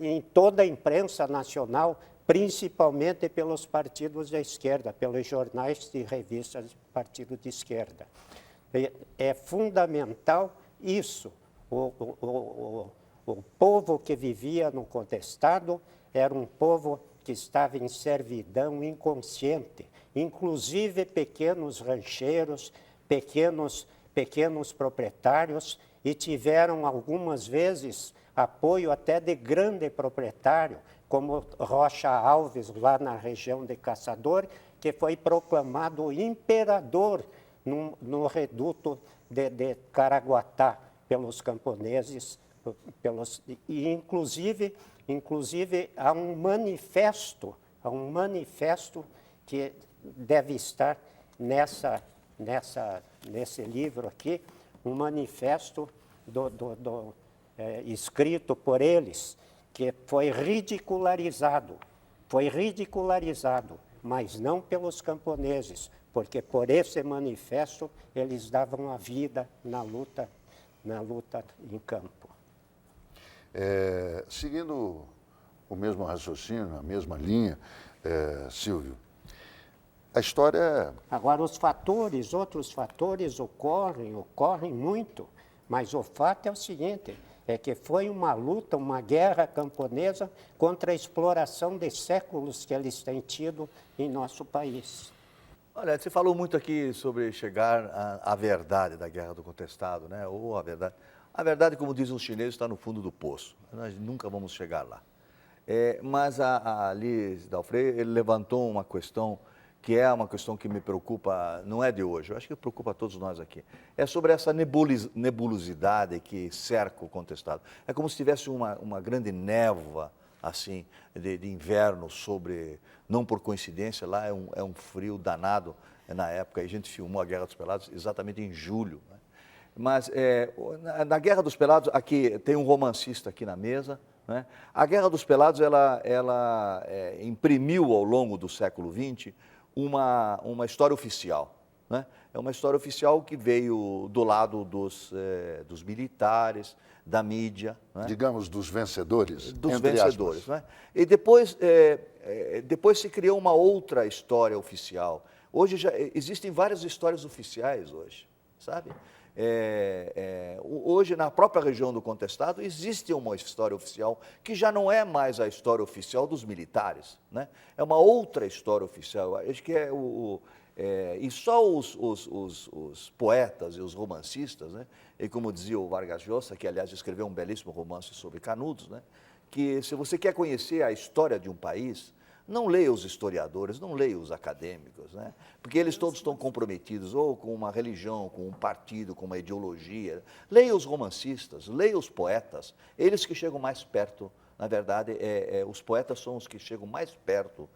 em toda a imprensa nacional, principalmente pelos partidos da esquerda, pelos jornais e revistas de partido de esquerda. É fundamental isso. O povo que vivia no Contestado era um povo que estava em servidão inconsciente, inclusive pequenos rancheiros, pequenos proprietários, e tiveram algumas vezes apoio até de grande proprietário, como Rocha Alves, lá na região de Caçador, que foi proclamado imperador no reduto de Caraguatá pelos camponeses, e inclusive há um manifesto que deve estar nesse livro aqui, um manifesto escrito por eles, que foi ridicularizado, mas não pelos camponeses, porque por esse manifesto eles davam a vida na luta em campo. Seguindo o mesmo raciocínio, a mesma linha, Silvio, a história... Agora, outros fatores ocorrem muito, mas o fato é o seguinte, é que foi uma luta, uma guerra camponesa contra a exploração de séculos que eles têm tido em nosso país. Olha, você falou muito aqui sobre chegar à verdade da Guerra do Contestado, né? Ou a verdade. A verdade, como dizem os chineses, está no fundo do poço. Nós nunca vamos chegar lá. Mas a Liz Dalfrey, ele levantou uma questão que é uma questão que me preocupa, não é de hoje, eu acho que preocupa todos nós aqui. É sobre essa nebulosidade que cerca o Contestado. É como se tivesse uma grande névoa, assim, de inverno sobre, não por coincidência, lá é um frio danado na época, e a gente filmou a Guerra dos Pelados exatamente em julho, né? Mas na Guerra dos Pelados, aqui tem um romancista aqui na mesa, né? A Guerra dos Pelados, ela imprimiu ao longo do século XX uma história oficial, né? É uma história oficial que veio do lado dos militares, da mídia, né? Digamos, dos vencedores. Dos vencedores, né? E depois se criou uma outra história oficial. Hoje já existem várias histórias oficiais hoje, sabe? Hoje, na própria região do Contestado, existe uma história oficial que já não é mais a história oficial dos militares, né? É uma outra história oficial. Acho que e só os poetas e os romancistas, né? E como dizia o Vargas Llosa, que aliás escreveu um belíssimo romance sobre Canudos, né? Que se você quer conhecer a história de um país, não leia os historiadores, não leia os acadêmicos, né? Porque eles todos estão comprometidos ou com uma religião, com um partido, com uma ideologia. Leia os romancistas, leia os poetas, eles que chegam mais perto na verdade, os poetas são os que chegam mais perto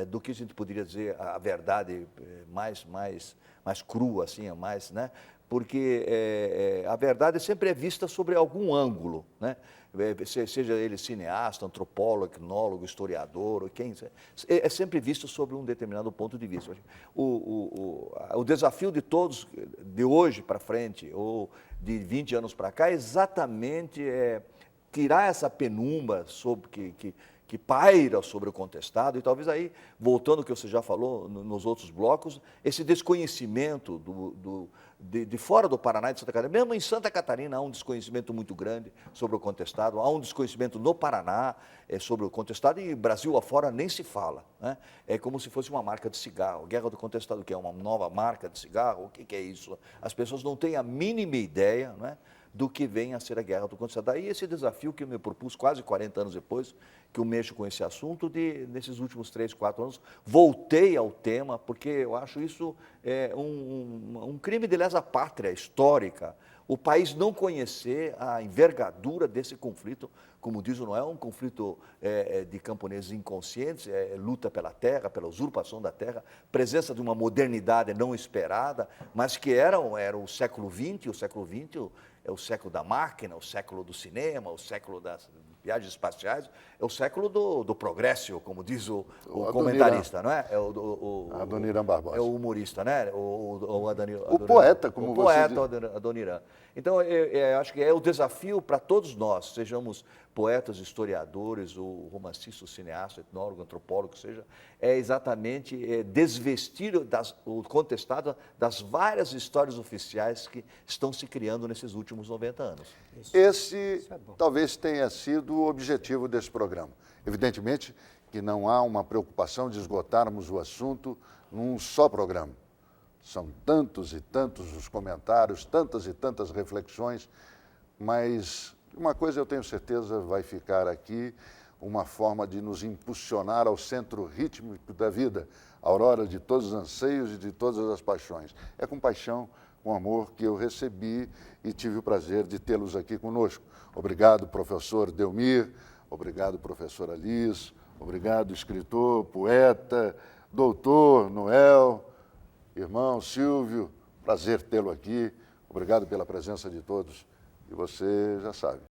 do que a gente poderia dizer a verdade mais crua, assim, mais, né? Porque a verdade sempre é vista sobre algum ângulo, né? Seja ele cineasta, antropólogo, etnólogo, historiador, ou quem, é sempre visto sobre um determinado ponto de vista. O desafio de todos, de hoje para frente, ou de 20 anos para cá, é exatamente tirar essa penumbra sobre que paira sobre o contestado, e talvez aí, voltando ao que você já falou nos outros blocos, esse desconhecimento de fora do Paraná e de Santa Catarina, mesmo em Santa Catarina há um desconhecimento muito grande sobre o contestado, há um desconhecimento no Paraná sobre o contestado, e Brasil afora nem se fala, né? É como se fosse uma marca de cigarro. Guerra do Contestado, que é uma nova marca de cigarro, o que é isso? As pessoas não têm a mínima ideia, né, do que vem a ser a Guerra do Contestado. Daí esse desafio que eu me propus quase 40 anos depois, que eu mexo com esse assunto, nesses últimos 3, 4 anos, voltei ao tema, porque eu acho isso um crime de lesa pátria histórica. O país não conhecer a envergadura desse conflito, como diz o Noel, um conflito de camponeses inconscientes, luta pela terra, pela usurpação da terra, presença de uma modernidade não esperada, mas que era o século XX. O século XX é o século da máquina, o século do cinema, o século das viagens espaciais, é o século do progresso, como diz o comentarista, não é? Adoniran Barbosa. É o humorista, né? O poeta, como você diz. O poeta Adoniran. Então, eu acho que é o desafio para todos nós, sejamos poetas, historiadores, ou romancistas, cineastas, etnólogos, antropólogos, seja, é exatamente desvestir o contestado das várias histórias oficiais que estão se criando nesses últimos 90 anos. Esse talvez tenha sido o objetivo desse programa. Evidentemente que não há uma preocupação de esgotarmos o assunto num só programa. São tantos e tantos os comentários, tantas e tantas reflexões, mas uma coisa eu tenho certeza vai ficar aqui, uma forma de nos impulsionar ao centro rítmico da vida, a aurora de todos os anseios e de todas as paixões. É com paixão, com amor que eu recebi e tive o prazer de tê-los aqui conosco. Obrigado, professor Delmir, obrigado, professora Liz, obrigado, escritor, poeta, doutor Noel, irmão Silvio, prazer tê-lo aqui. Obrigado pela presença de todos. E você já sabe,